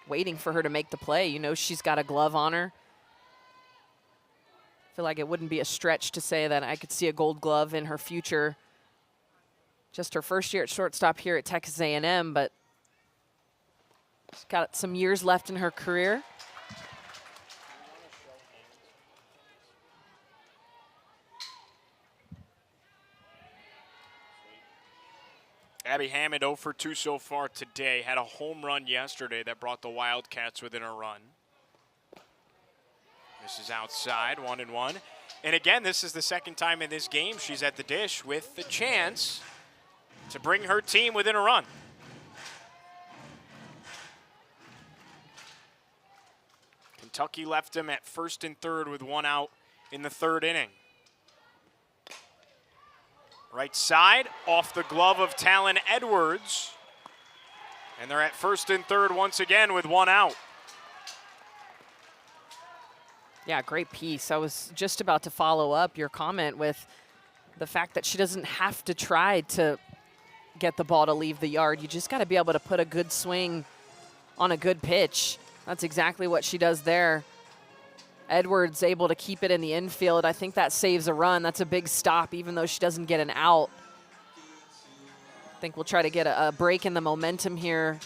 waiting for her to make the play. You know she's got a glove on her. I feel like it wouldn't be a stretch to say that I could see a gold glove in her future. Just her first year at shortstop here at Texas A&M, but she's got some years left in her career. Abby Hammond 0 for 2 so far today. Had a home run yesterday that brought the Wildcats within a run. This is outside, 1-1. And again, this is the second time in this game she's at the dish with the chance to bring her team within a run. Kentucky left them at first and third with 1 out in the 3rd inning. Right side, off the glove of Talon Edwards. And they're at first and third once again with 1 out. Yeah, great piece. I was just about to follow up your comment with the fact that she doesn't have to try to get the ball to leave the yard. You just got to be able to put a good swing on a good pitch. That's exactly what she does there. Edwards able to keep it in the infield. I think that saves a run. That's a big stop, even though she doesn't get an out. I think we'll try to get a break in the momentum here.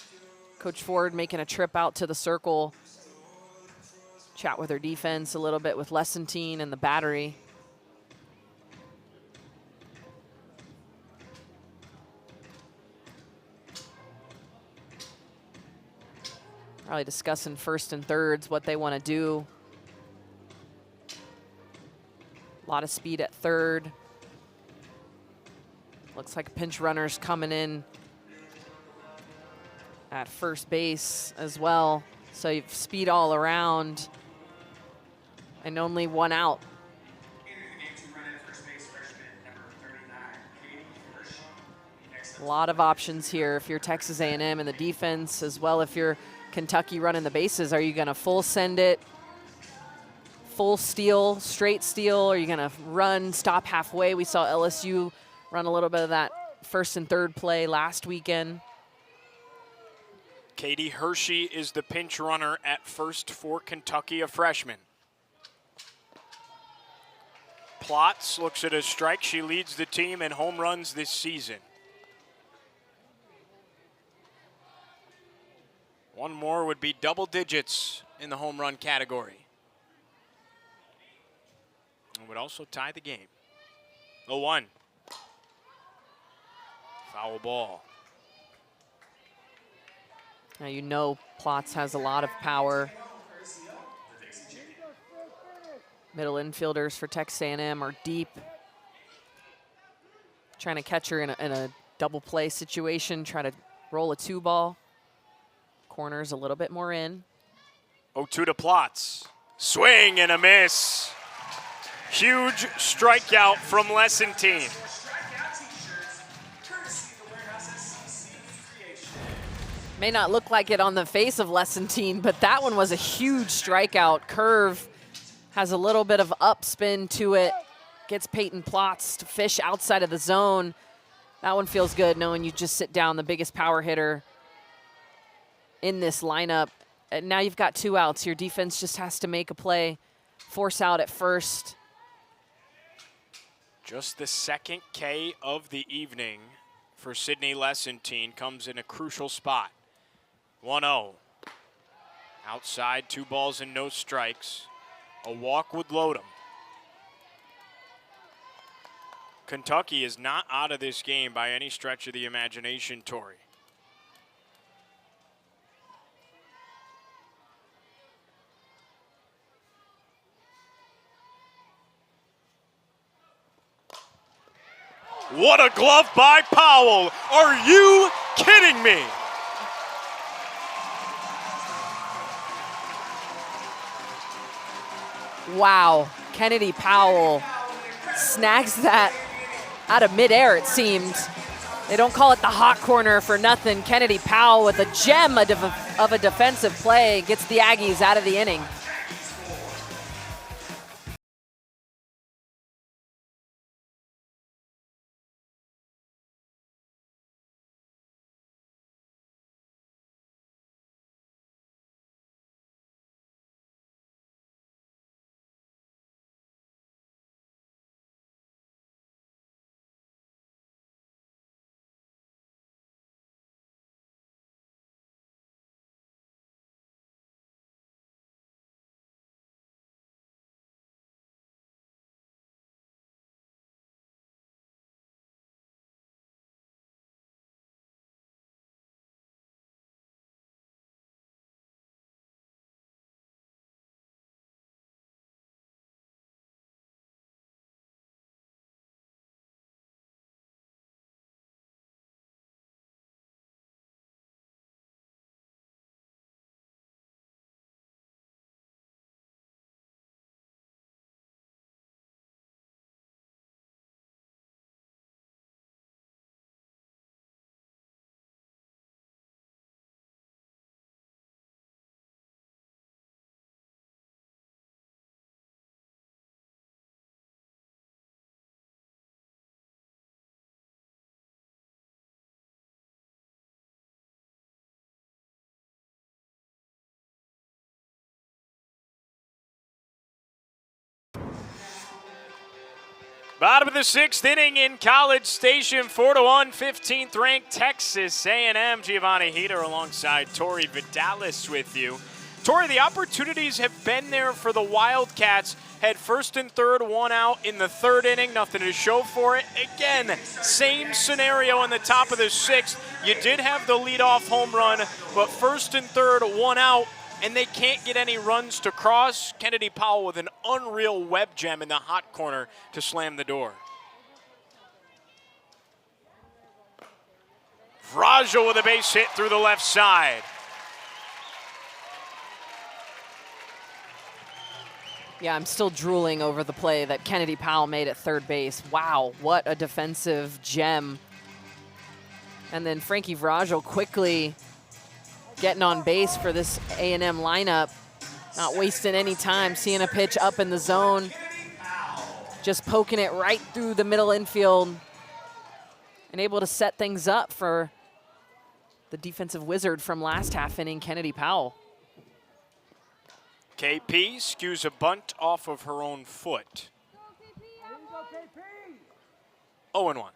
Coach Ford making a trip out to the circle. Chat with her defense a little bit with Lessentine and the battery. Probably discussing first and thirds, what they want to do. A lot of speed at third. Looks like pinch runners coming in at first base as well. So you've speed all around and only 1 out. A lot of options here if you're Texas A&M in the defense, as well if you're Kentucky running the bases. Are you going to full send it, full steal, straight steal? Are you going to run, stop halfway? We saw LSU run a little bit of that first and third play last weekend. Katie Hershey is the pinch runner at first for Kentucky, a freshman. Plotz looks at a strike. She leads the team in home runs this season. One more would be double digits in the home run category. And would also tie the game. 0-1. Foul ball. Now you know Plotz has a lot of power. Middle infielders for Texas A&M are deep. Trying to catch her in a double play situation, try to roll a 2-ball. Corners a little bit more in. 0-2 to Plotz. Swing and a miss. Huge strikeout from Lessentine. May not look like it on the face of Lessentine, but that one was a huge strikeout. Curve has a little bit of upspin to it. Gets Peyton Plotz to fish outside of the zone. That one feels good knowing you just sit down the biggest power hitter in this lineup. And now you've got 2 outs. Your defense just has to make a play, force out at first. Just the second K of the evening for Sydney Lessentine comes in a crucial spot. 1-0. Outside, 2 balls and no strikes. A walk would load him. Kentucky is not out of this game by any stretch of the imagination, Tori. What a glove by Powell. Are you kidding me? Wow, Kennedy Powell snags that out of midair, it seemed. They don't call it the hot corner for nothing. Kennedy Powell with a gem of a defensive play gets the Aggies out of the inning. Bottom of the 6th inning in College Station, 4-1, 15th ranked Texas A&M. Giovanni Heater alongside Tori Vidalis with you. Tori, the opportunities have been there for the Wildcats. Had first and third, 1 out in the 3rd inning, nothing to show for it. Again, same scenario in the top of the 6th. You did have the leadoff home run, but first and third, 1 out. And they can't get any runs to cross. Kennedy Powell with an unreal web gem in the hot corner to slam the door. Vraja with a base hit through the left side. Yeah, I'm still drooling over the play that Kennedy Powell made at third base. Wow, what a defensive gem. And then Frankie Vrajel quickly getting on base for this A&M lineup, not wasting any time, seeing a pitch up in the zone, just poking it right through the middle infield and able to set things up for the defensive wizard from last half inning, Kennedy Powell. KP skews a bunt off of her own foot. 0-1.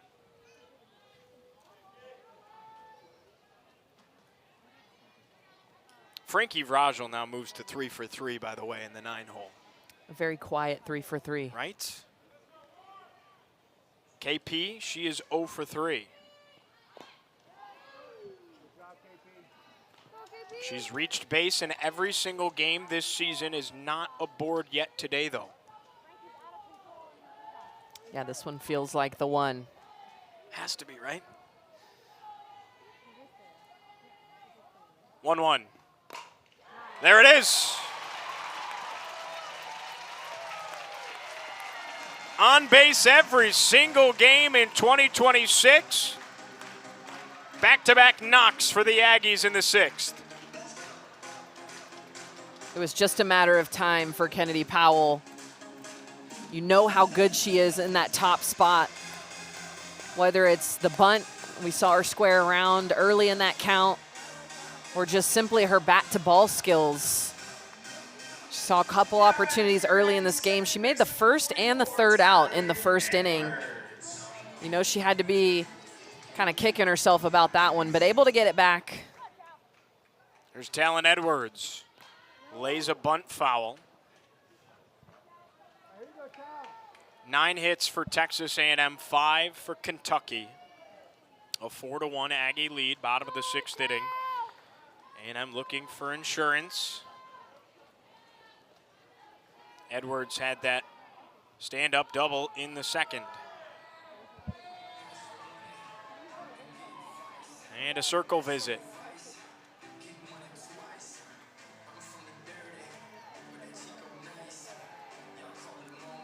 Frankie Vrajel now moves to 3 for 3, by the way, in the 9-hole. A very quiet 3 for 3. Right? KP, she is 0 for 3. She's reached base in every single game this season, is not aboard yet today, though. Yeah, this one feels like the one. Has to be, right? 1-1. There it is. On base every single game in 2026. Back-to-back knocks for the Aggies in the 6th. It was just a matter of time for Kennedy Powell. You know how good she is in that top spot. Whether it's the bunt, we saw her square around early in that count, or just simply her bat-to-ball skills. She saw a couple opportunities early in this game. She made the first and the third out in the first inning. You know she had to be kind of kicking herself about that one, but able to get it back. There's Talon Edwards. Lays a bunt foul. 9 hits for Texas A&M, 5 for Kentucky. A 4-1 Aggie lead, bottom of the 6th inning. A&M looking for insurance. Edwards had that stand-up double in the 2nd. And a circle visit.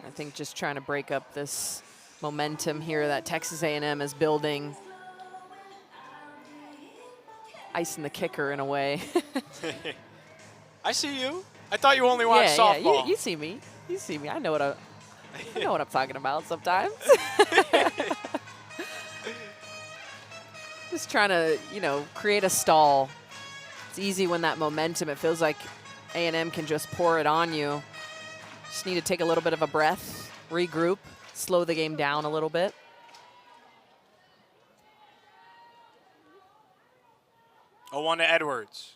I think just trying to break up this momentum here that Texas A&M is building. Icing the kicker in a way. I see you. I thought you only watched softball. Yeah, you see me. You see me. I know what I'm talking about sometimes. Just trying to, create a stall. It's easy when that momentum, it feels like A&M can just pour it on you. Just need to take a little bit of a breath, regroup, slow the game down a little bit. A 1 to Edwards.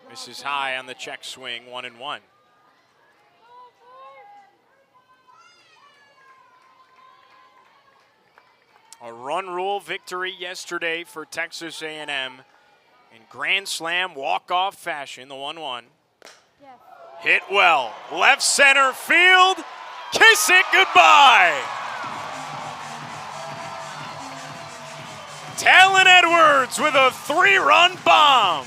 Misses high on the check swing, 1-1. A run rule victory yesterday for Texas A&M in grand slam walk-off fashion, the 1-1. Hit well, left center field, kiss it goodbye. Talon Edwards with a 3-run bomb.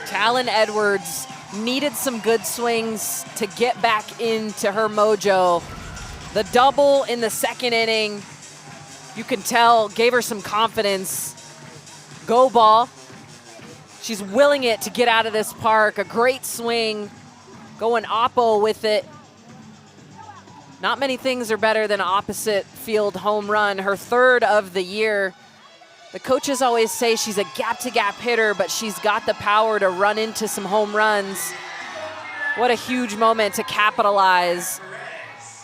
Talon Edwards needed some good swings to get back into her mojo. The double in the 2nd inning, you can tell, gave her some confidence. Go ball. She's willing it to get out of this park. A great swing, going oppo with it. Not many things are better than an opposite field home run. Her 3rd of the year. The coaches always say she's a gap-to-gap hitter, but she's got the power to run into some home runs. What a huge moment to capitalize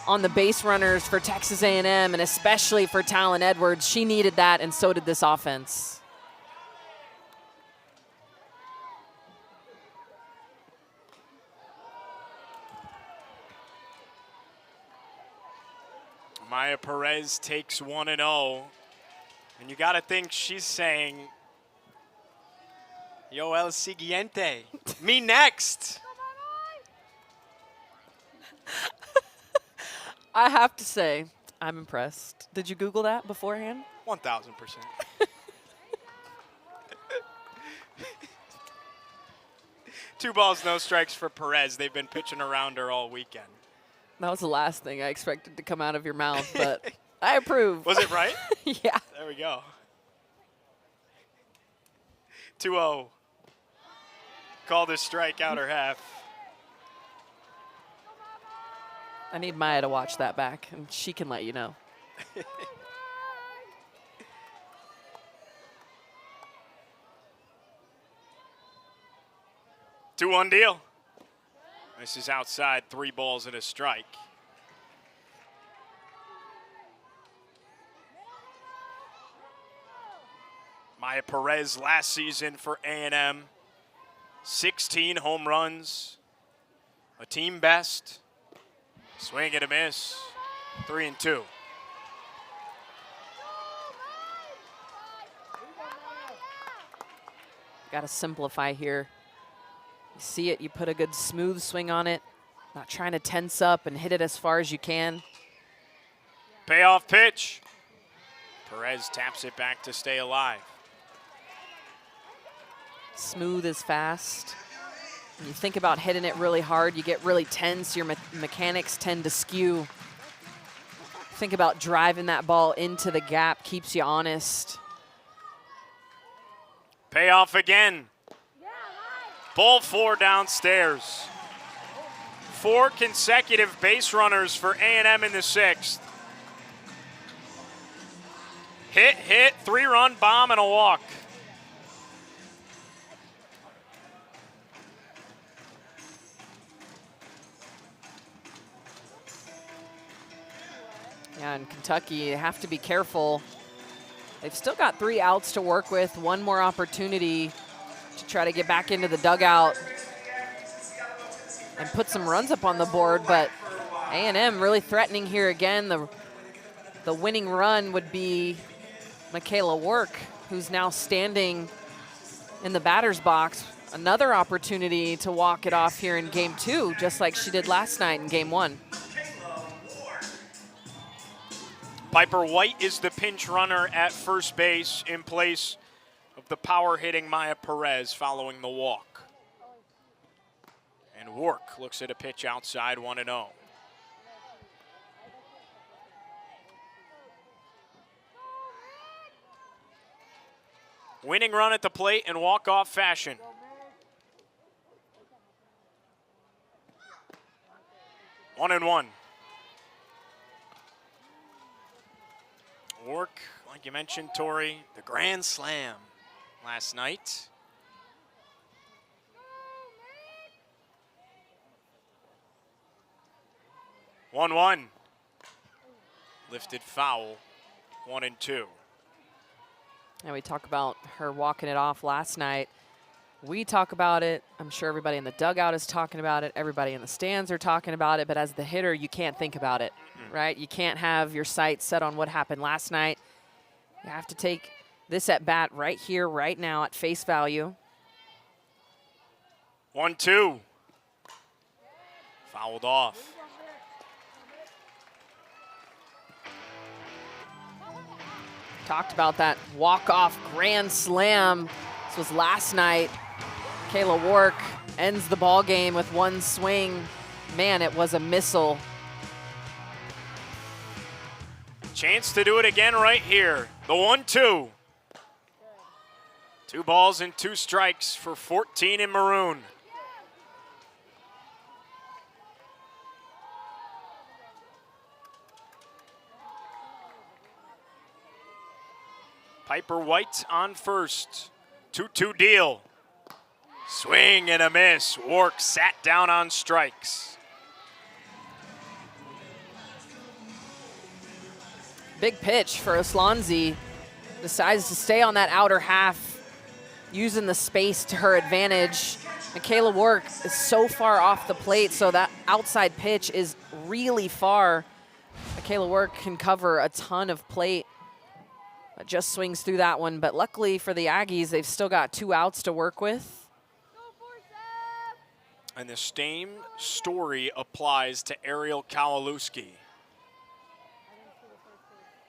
on the base runners for Texas A&M, and especially for Talon Edwards. She needed that, and so did this offense. Maya Perez takes 1-0. And you got to think she's saying, yo, el siguiente, me next. I have to say, I'm impressed. Did you Google that beforehand? 1,000%. 2 balls, no strikes for Perez. They've been pitching around her all weekend. That was the last thing I expected to come out of your mouth, but I approve. Was it right? Yeah. There we go. 2-0. Called a strike outer half. I need Maya to watch that back, and she can let you know. 2-1 deal. This is outside, 3 balls and a strike. Maya Perez last season for A&M. 16 home runs, a team best. Swing and a miss, 3-2. Got to simplify here. You see it, you put a good smooth swing on it, not trying to tense up and hit it as far as you can. Payoff pitch. Perez taps it back to stay alive. Smooth is fast. When you think about hitting it really hard, you get really tense, your mechanics tend to skew. Think about driving that ball into the gap, keeps you honest. Payoff again. Ball 4 downstairs. 4 consecutive base runners for A&M in the 6th. Hit, 3-run bomb and a walk. Yeah, in Kentucky, you have to be careful. They've still got 3 outs to work with, 1 more opportunity to try to get back into the dugout and put some runs up on the board, but A&M really threatening here again. The winning run would be Michaela Work, who's now standing in the batter's box. Another opportunity to walk it off here in game 2, just like she did last night in game 1. Piper White is the pinch runner at first base in place of the power-hitting Maya Perez following the walk. And Work looks at a pitch outside, 1-0. Winning run at the plate in walk-off fashion. One and one. Work, like you mentioned, Tori, the grand slam last night. One. Lifted foul, 1-2. And we talk about her walking it off last night. We talk about it. I'm sure everybody in the dugout is talking about it. Everybody in the stands are talking about it. But as the hitter, you can't think about it, right? You can't have your sights set on what happened last night. You have to take this at bat right here, right now at face value. 1-2. Fouled off. Talked about that walk-off grand slam. This was last night. Kayla Work ends the ball game with 1 swing. Man, it was a missile. Chance to do it again right here. The 1-2. 2 balls and 2 strikes for 14 in maroon. Piper White on first. 2-2 deal. Swing and a miss. Work sat down on strikes. Big pitch for Oslonzi. Decides to stay on that outer half, using the space to her advantage. Michaela Work is so far off the plate, so that outside pitch is really far. Michaela Work can cover a ton of plate. But just swings through that one. But luckily for the Aggies, they've still got 2 outs to work with. And the same story applies to Ariel Kowalewski.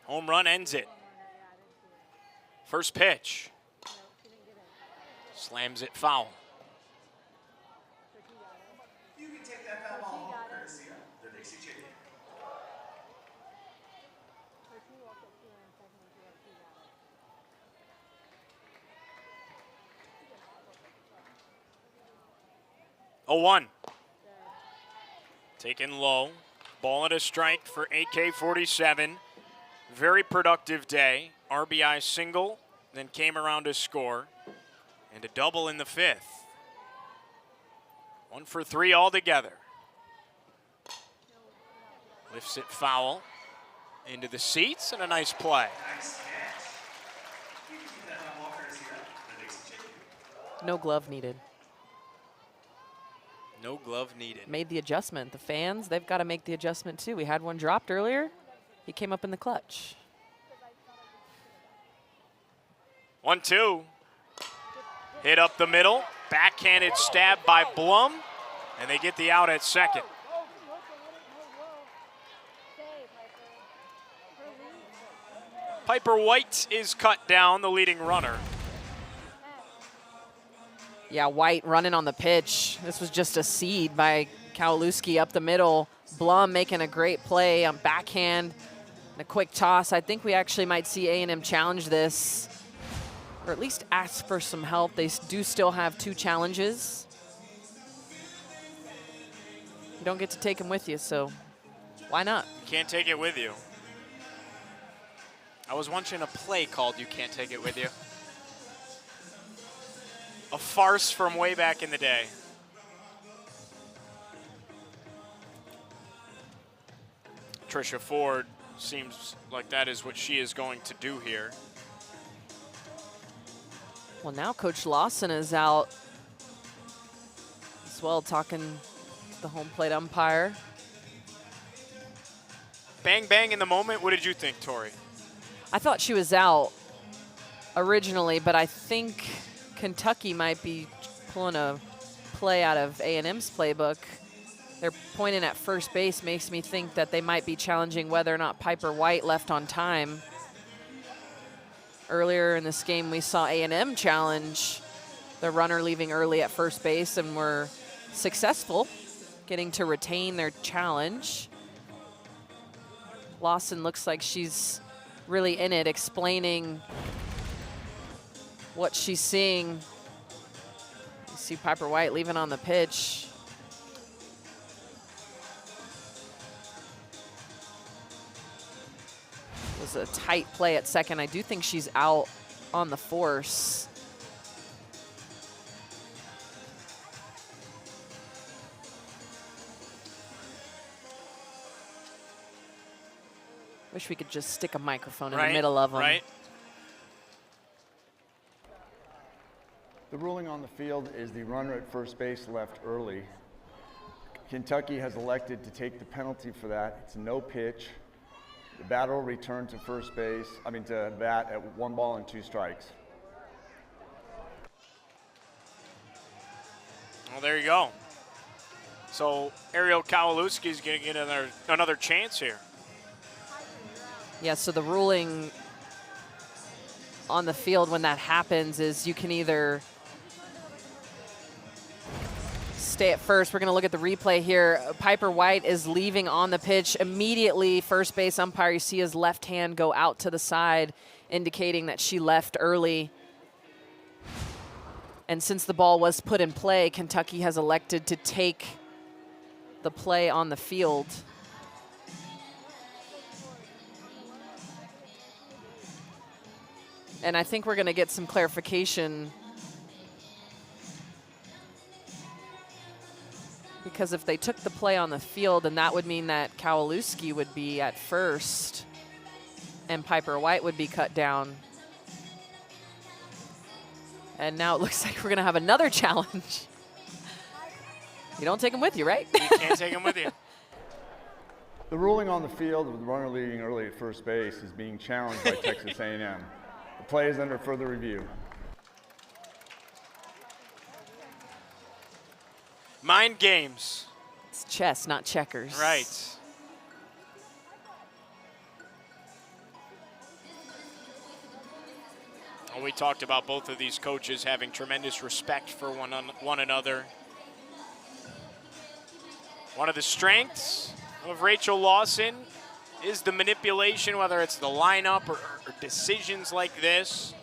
Home run ends it. First pitch. Slams it foul. A 1. Taken low. Ball at a strike for AK-47. Very productive day. RBI single, then came around to score. And a double in the 5th. 1 for 3 altogether. Lifts it foul into the seats, and a nice play. No glove needed. No glove needed. Made the adjustment. The fans, they've got to make the adjustment too. We had one dropped earlier. He came up in the clutch. 1-2. Hit up the middle. Backhanded stab by Blum. And they get the out at second. Piper White is cut down, the leading runner. Yeah, White running on the pitch. This was just a seed by Kowalewski up the middle. Blum making a great play on backhand and a quick toss. I think we actually might see A&M challenge this, or at least ask for some help. They do still have 2 challenges. You don't get to take them with you, so why not? You can't take it with you. I was watching a play called You Can't Take It With You. A farce from way back in the day. Trisha Ford seems like that is what she is going to do here. Well, now Coach Lawson is out as well, talking to the home plate umpire. Bang, bang in the moment. What did you think, Tori? I thought she was out originally, but I think Kentucky might be pulling a play out of A&M's playbook. They're pointing at first base, makes me think that they might be challenging whether or not Piper White left on time. Earlier in this game, we saw A&M challenge the runner leaving early at first base and were successful getting to retain their challenge. Lawson looks like she's really in it, explaining what she's seeing. You see Piper White leaving on the pitch. It was a tight play at second. I do think she's out on the force. Wish we could just stick a microphone in the middle of them. Right. The ruling on the field is the runner at first base left early. Kentucky has elected to take the penalty for that. It's a no pitch. The batter will return to first base, to bat at 1 ball and 2 strikes. Well, there you go. So Ariel Kowalewski is going to get another chance here. Yeah, so the ruling on the field when that happens is you can either stay at first. We're going to look at the replay here. Piper White is leaving on the pitch. Immediately, first base umpire, you see his left hand go out to the side, indicating that she left early. And since the ball was put in play, Kentucky has elected to take the play on the field. And I think we're going to get some clarification, because if they took the play on the field, then that would mean that Kowalewski would be at first and Piper White would be cut down. And now it looks like we're going to have another challenge. You don't take them with you, right? You can't take them with you. The ruling on the field with the runner leading early at first base is being challenged by Texas A&M. The play is under further review. Mind games. It's chess, not checkers. Right. Well, we talked about both of these coaches having tremendous respect for one another. One of the strengths of Rachel Lawson is the manipulation, whether it's the lineup or decisions like this.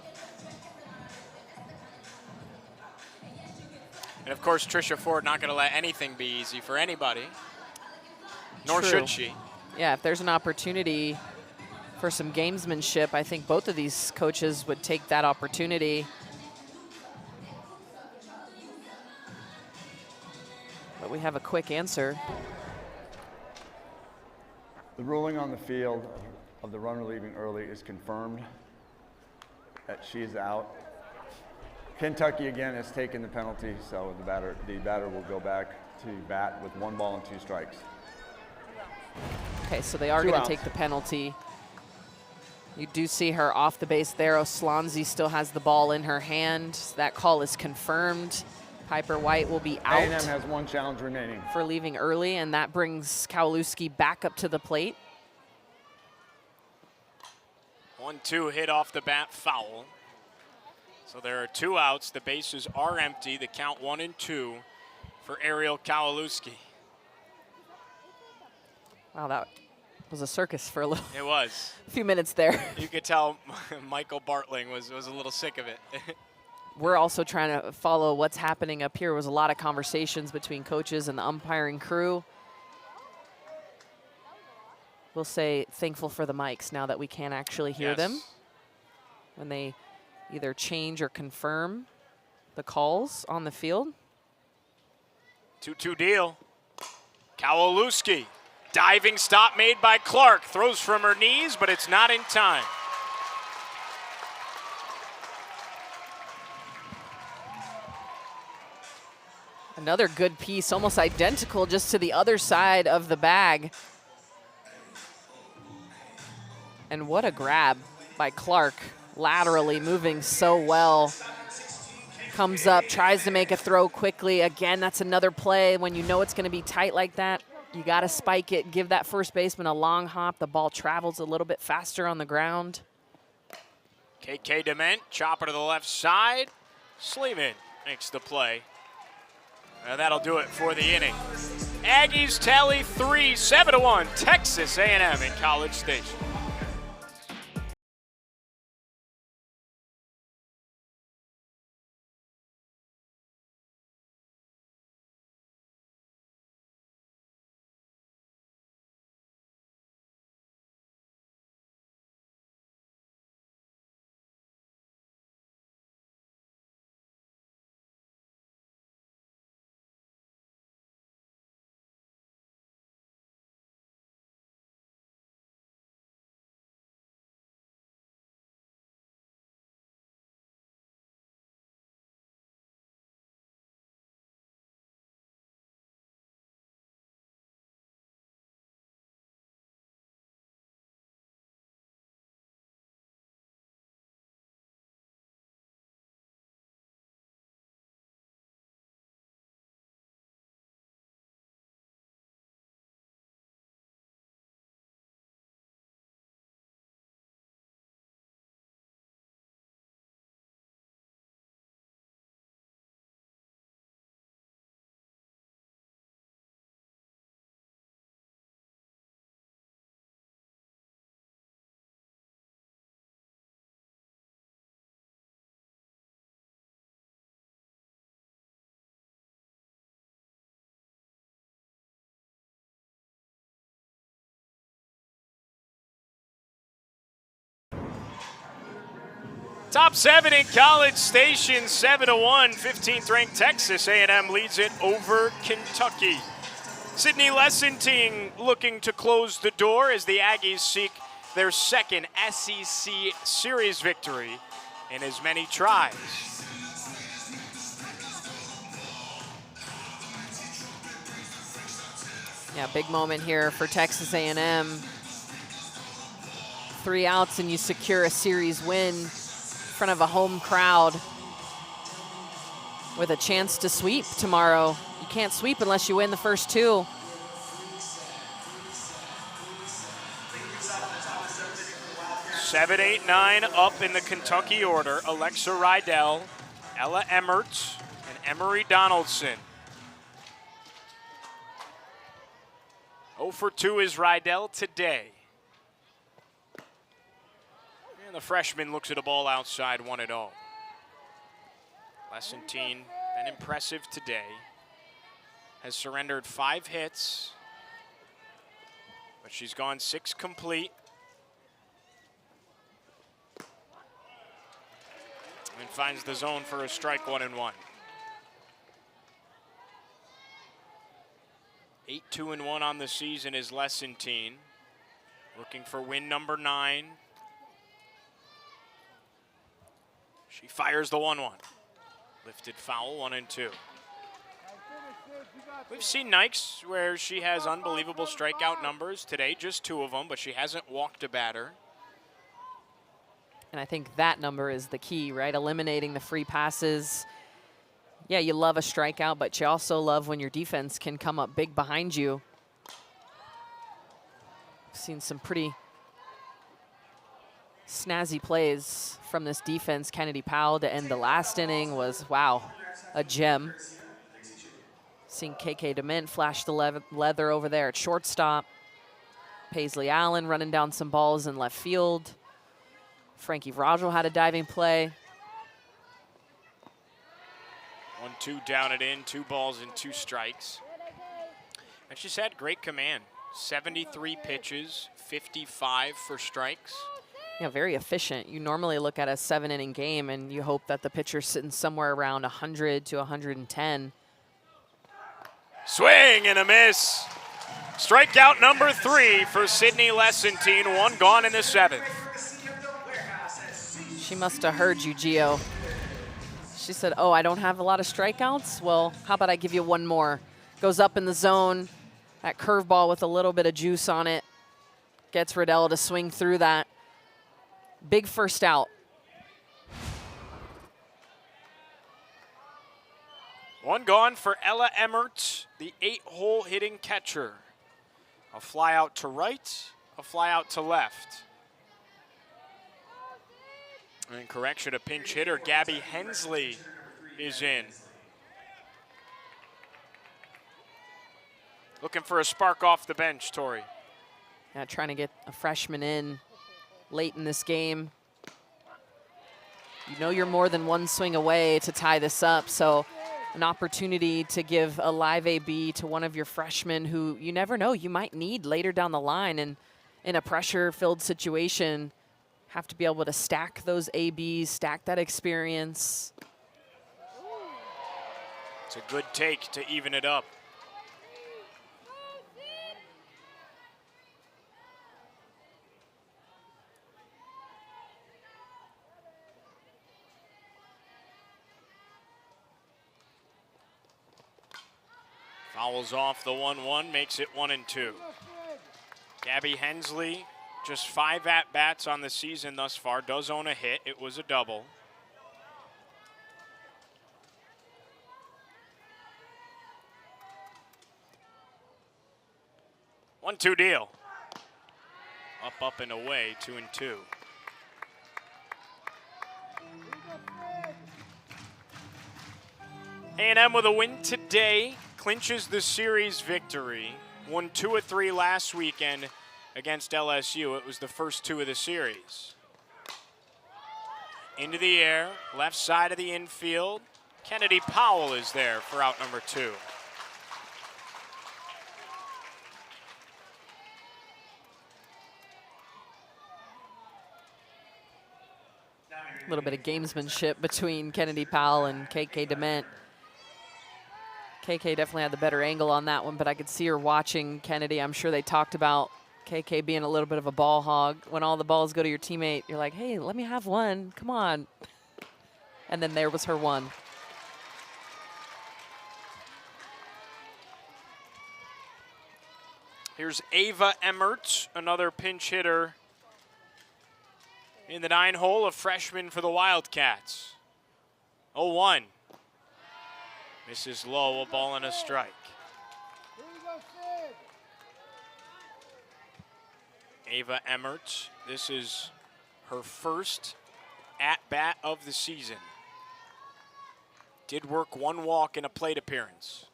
And of course, Trisha Ford not going to let anything be easy for anybody, nor True. should she. Yeah, if there's an opportunity for some gamesmanship, I think both of these coaches would take that opportunity. But we have a quick answer. The ruling on the field of the runner leaving early is confirmed that she is out. Kentucky again has taken the penalty, so the batter will go back to bat with 1 ball and 2 strikes. Okay, so they are 2 going to outs. take the penalty. You do see her off the base there. O'Slanzi still has the ball in her hand. That call is confirmed. Piper White will be out. A&M has 1 challenge remaining. For leaving early, and that brings Kowalewski back up to the plate. 1-2 hit off the bat, foul. So there are 2 outs. The bases are empty. The count 1-2 for Ariel Kowalewski. Wow, that was a circus for a It was. few minutes there. You could tell Michael Bartling was a little sick of it. We're also trying to follow what's happening up here. There was a lot of conversations between coaches and the umpiring crew. We'll say thankful for the mics now that we can actually hear them when they either change or confirm the calls on the field. 2-2 deal. Kowalewski. Diving stop made by Clark. Throws from her knees, but it's not in time. Another good piece, almost identical, just to the other side of the bag. And what a grab by Clark, laterally moving so well. Comes up, tries to make a throw quickly. Again, that's another play when you know it's going to be tight like that. You got to spike it, give that first baseman a long hop. The ball travels a little bit faster on the ground. KK Dement, chopper to the left side. Sleeman makes the play. And that'll do it for the inning. Aggies tally 3, 7-1, Texas A&M in College Station. Top 7 in College Station, 7-1. 15th ranked Texas A&M leads it over Kentucky. Sydney Lessenting looking to close the door as the Aggies seek their second SEC Series victory in as many tries. Yeah, big moment here for Texas A&M. 3 outs and you secure a series win in front of a home crowd with a chance to sweep tomorrow. You can't sweep unless you win the first 2. Seven, 8, 9 up in the Kentucky order. Alexa Rydell, Ella Emmert, and Emery Donaldson. for 2 is Rydell today. And the freshman looks at a ball outside 1-0. Lesentine, been impressive today. Has surrendered 5 hits, but she's gone 6 complete. And finds the zone for a strike, 1-1. 8-2-1 on the season is Lesentine. Looking for win number 9. She fires the 1-1. Lifted foul, 1-2. We've seen nights where she has unbelievable strikeout numbers. Today, just 2 of them, but she hasn't walked a batter. And I think that number is the key, right? Eliminating the free passes. Yeah, you love a strikeout, but you also love when your defense can come up big behind you. I've seen some pretty snazzy plays from this defense. Kennedy Powell to end the last inning was, wow, a gem. Seeing KK Dement flash the leather over there at shortstop. Paisley Allen running down some balls in left field. Frankie Vrajel had a diving play. 1-2 down and in, 2 balls and 2 strikes. And she's had great command. 73 pitches, 55 for strikes. Yeah, very efficient. You normally look at a 7-inning game and you hope that the pitcher's sitting somewhere around 100 to 110. Swing and a miss. Strikeout number 3 for Sydney Lesentine. 1 gone in the 7th. She must have heard you, Gio. She said, oh, I don't have a lot of strikeouts? Well, how about I give you 1 more? Goes up in the zone. That curveball with a little bit of juice on it. Gets Rydell to swing through that. Big first out. 1 gone for Ella Emmert, the 8-hole hitting catcher. A fly out to right, a fly out to left. And correction, a pinch hitter, Gabby Hensley is in. Looking for a spark off the bench, Tori. Yeah, trying to get a freshman in late in this game. You know you're more than 1 swing away to tie this up, so an opportunity to give a live AB to one of your freshmen who you never know, you might need later down the line, and in a pressure-filled situation, have to be able to stack those ABs, stack that experience. It's a good take to even it up. Fouls off the 1-1, makes it 1-2. Gabby Hensley, just 5 at-bats on the season thus far, does own a hit. It was a double. One-two deal. Up, and away, 2-2. A&M with a win today, clinches the series victory. Won 2 of 3 last weekend against LSU. It was the first 2 of the series. Into the air, left side of the infield. Kennedy Powell is there for out number 2. A little bit of gamesmanship between Kennedy Powell and KK Dement. KK definitely had the better angle on that one, but I could see her watching Kennedy. I'm sure they talked about KK being a little bit of a ball hog. When all the balls go to your teammate, you're like, hey, let me have one. Come on. And then there was her one. Here's Ava Emmert, another pinch hitter in the 9-hole, a freshman for the Wildcats. 0-1. Misses low, a ball and a strike. Ava Emmert, this is her first at-bat of the season. Did work 1 walk in a plate appearance.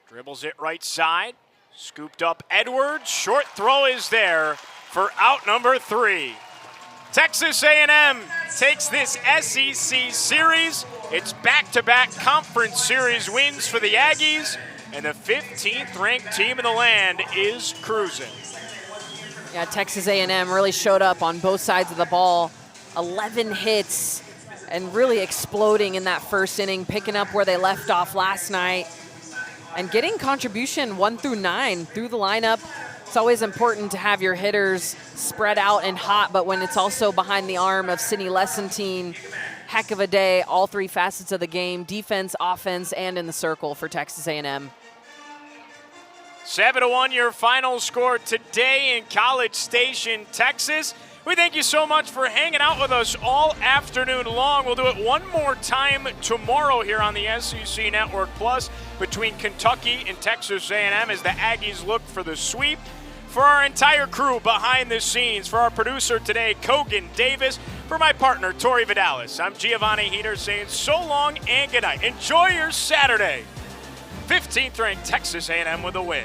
Dribbles it right side. Scooped up Edwards. Short throw is there for out number 3. Texas A&M takes this SEC series. It's back-to-back conference series wins for the Aggies, and the 15th ranked team in the land is cruising. Yeah, Texas A&M really showed up on both sides of the ball. 11 hits and really exploding in that first inning, picking up where they left off last night and getting contribution 1 through 9 through the lineup. It's always important to have your hitters spread out and hot, but when it's also behind the arm of Sidney Lessentine, heck of a day, all 3 facets of the game, defense, offense, and in the circle for Texas A&M. 7-1 your final score today in College Station, Texas. We thank you so much for hanging out with us all afternoon long. We'll do it one more time tomorrow here on the SEC Network Plus between Kentucky and Texas A&M as the Aggies look for the sweep. For our entire crew behind the scenes, for our producer today, Kogan Davis, for my partner, Tori Vidalis, I'm Giovanni Heater saying so long and good night. Enjoy your Saturday. 15th ranked Texas A&M with a win.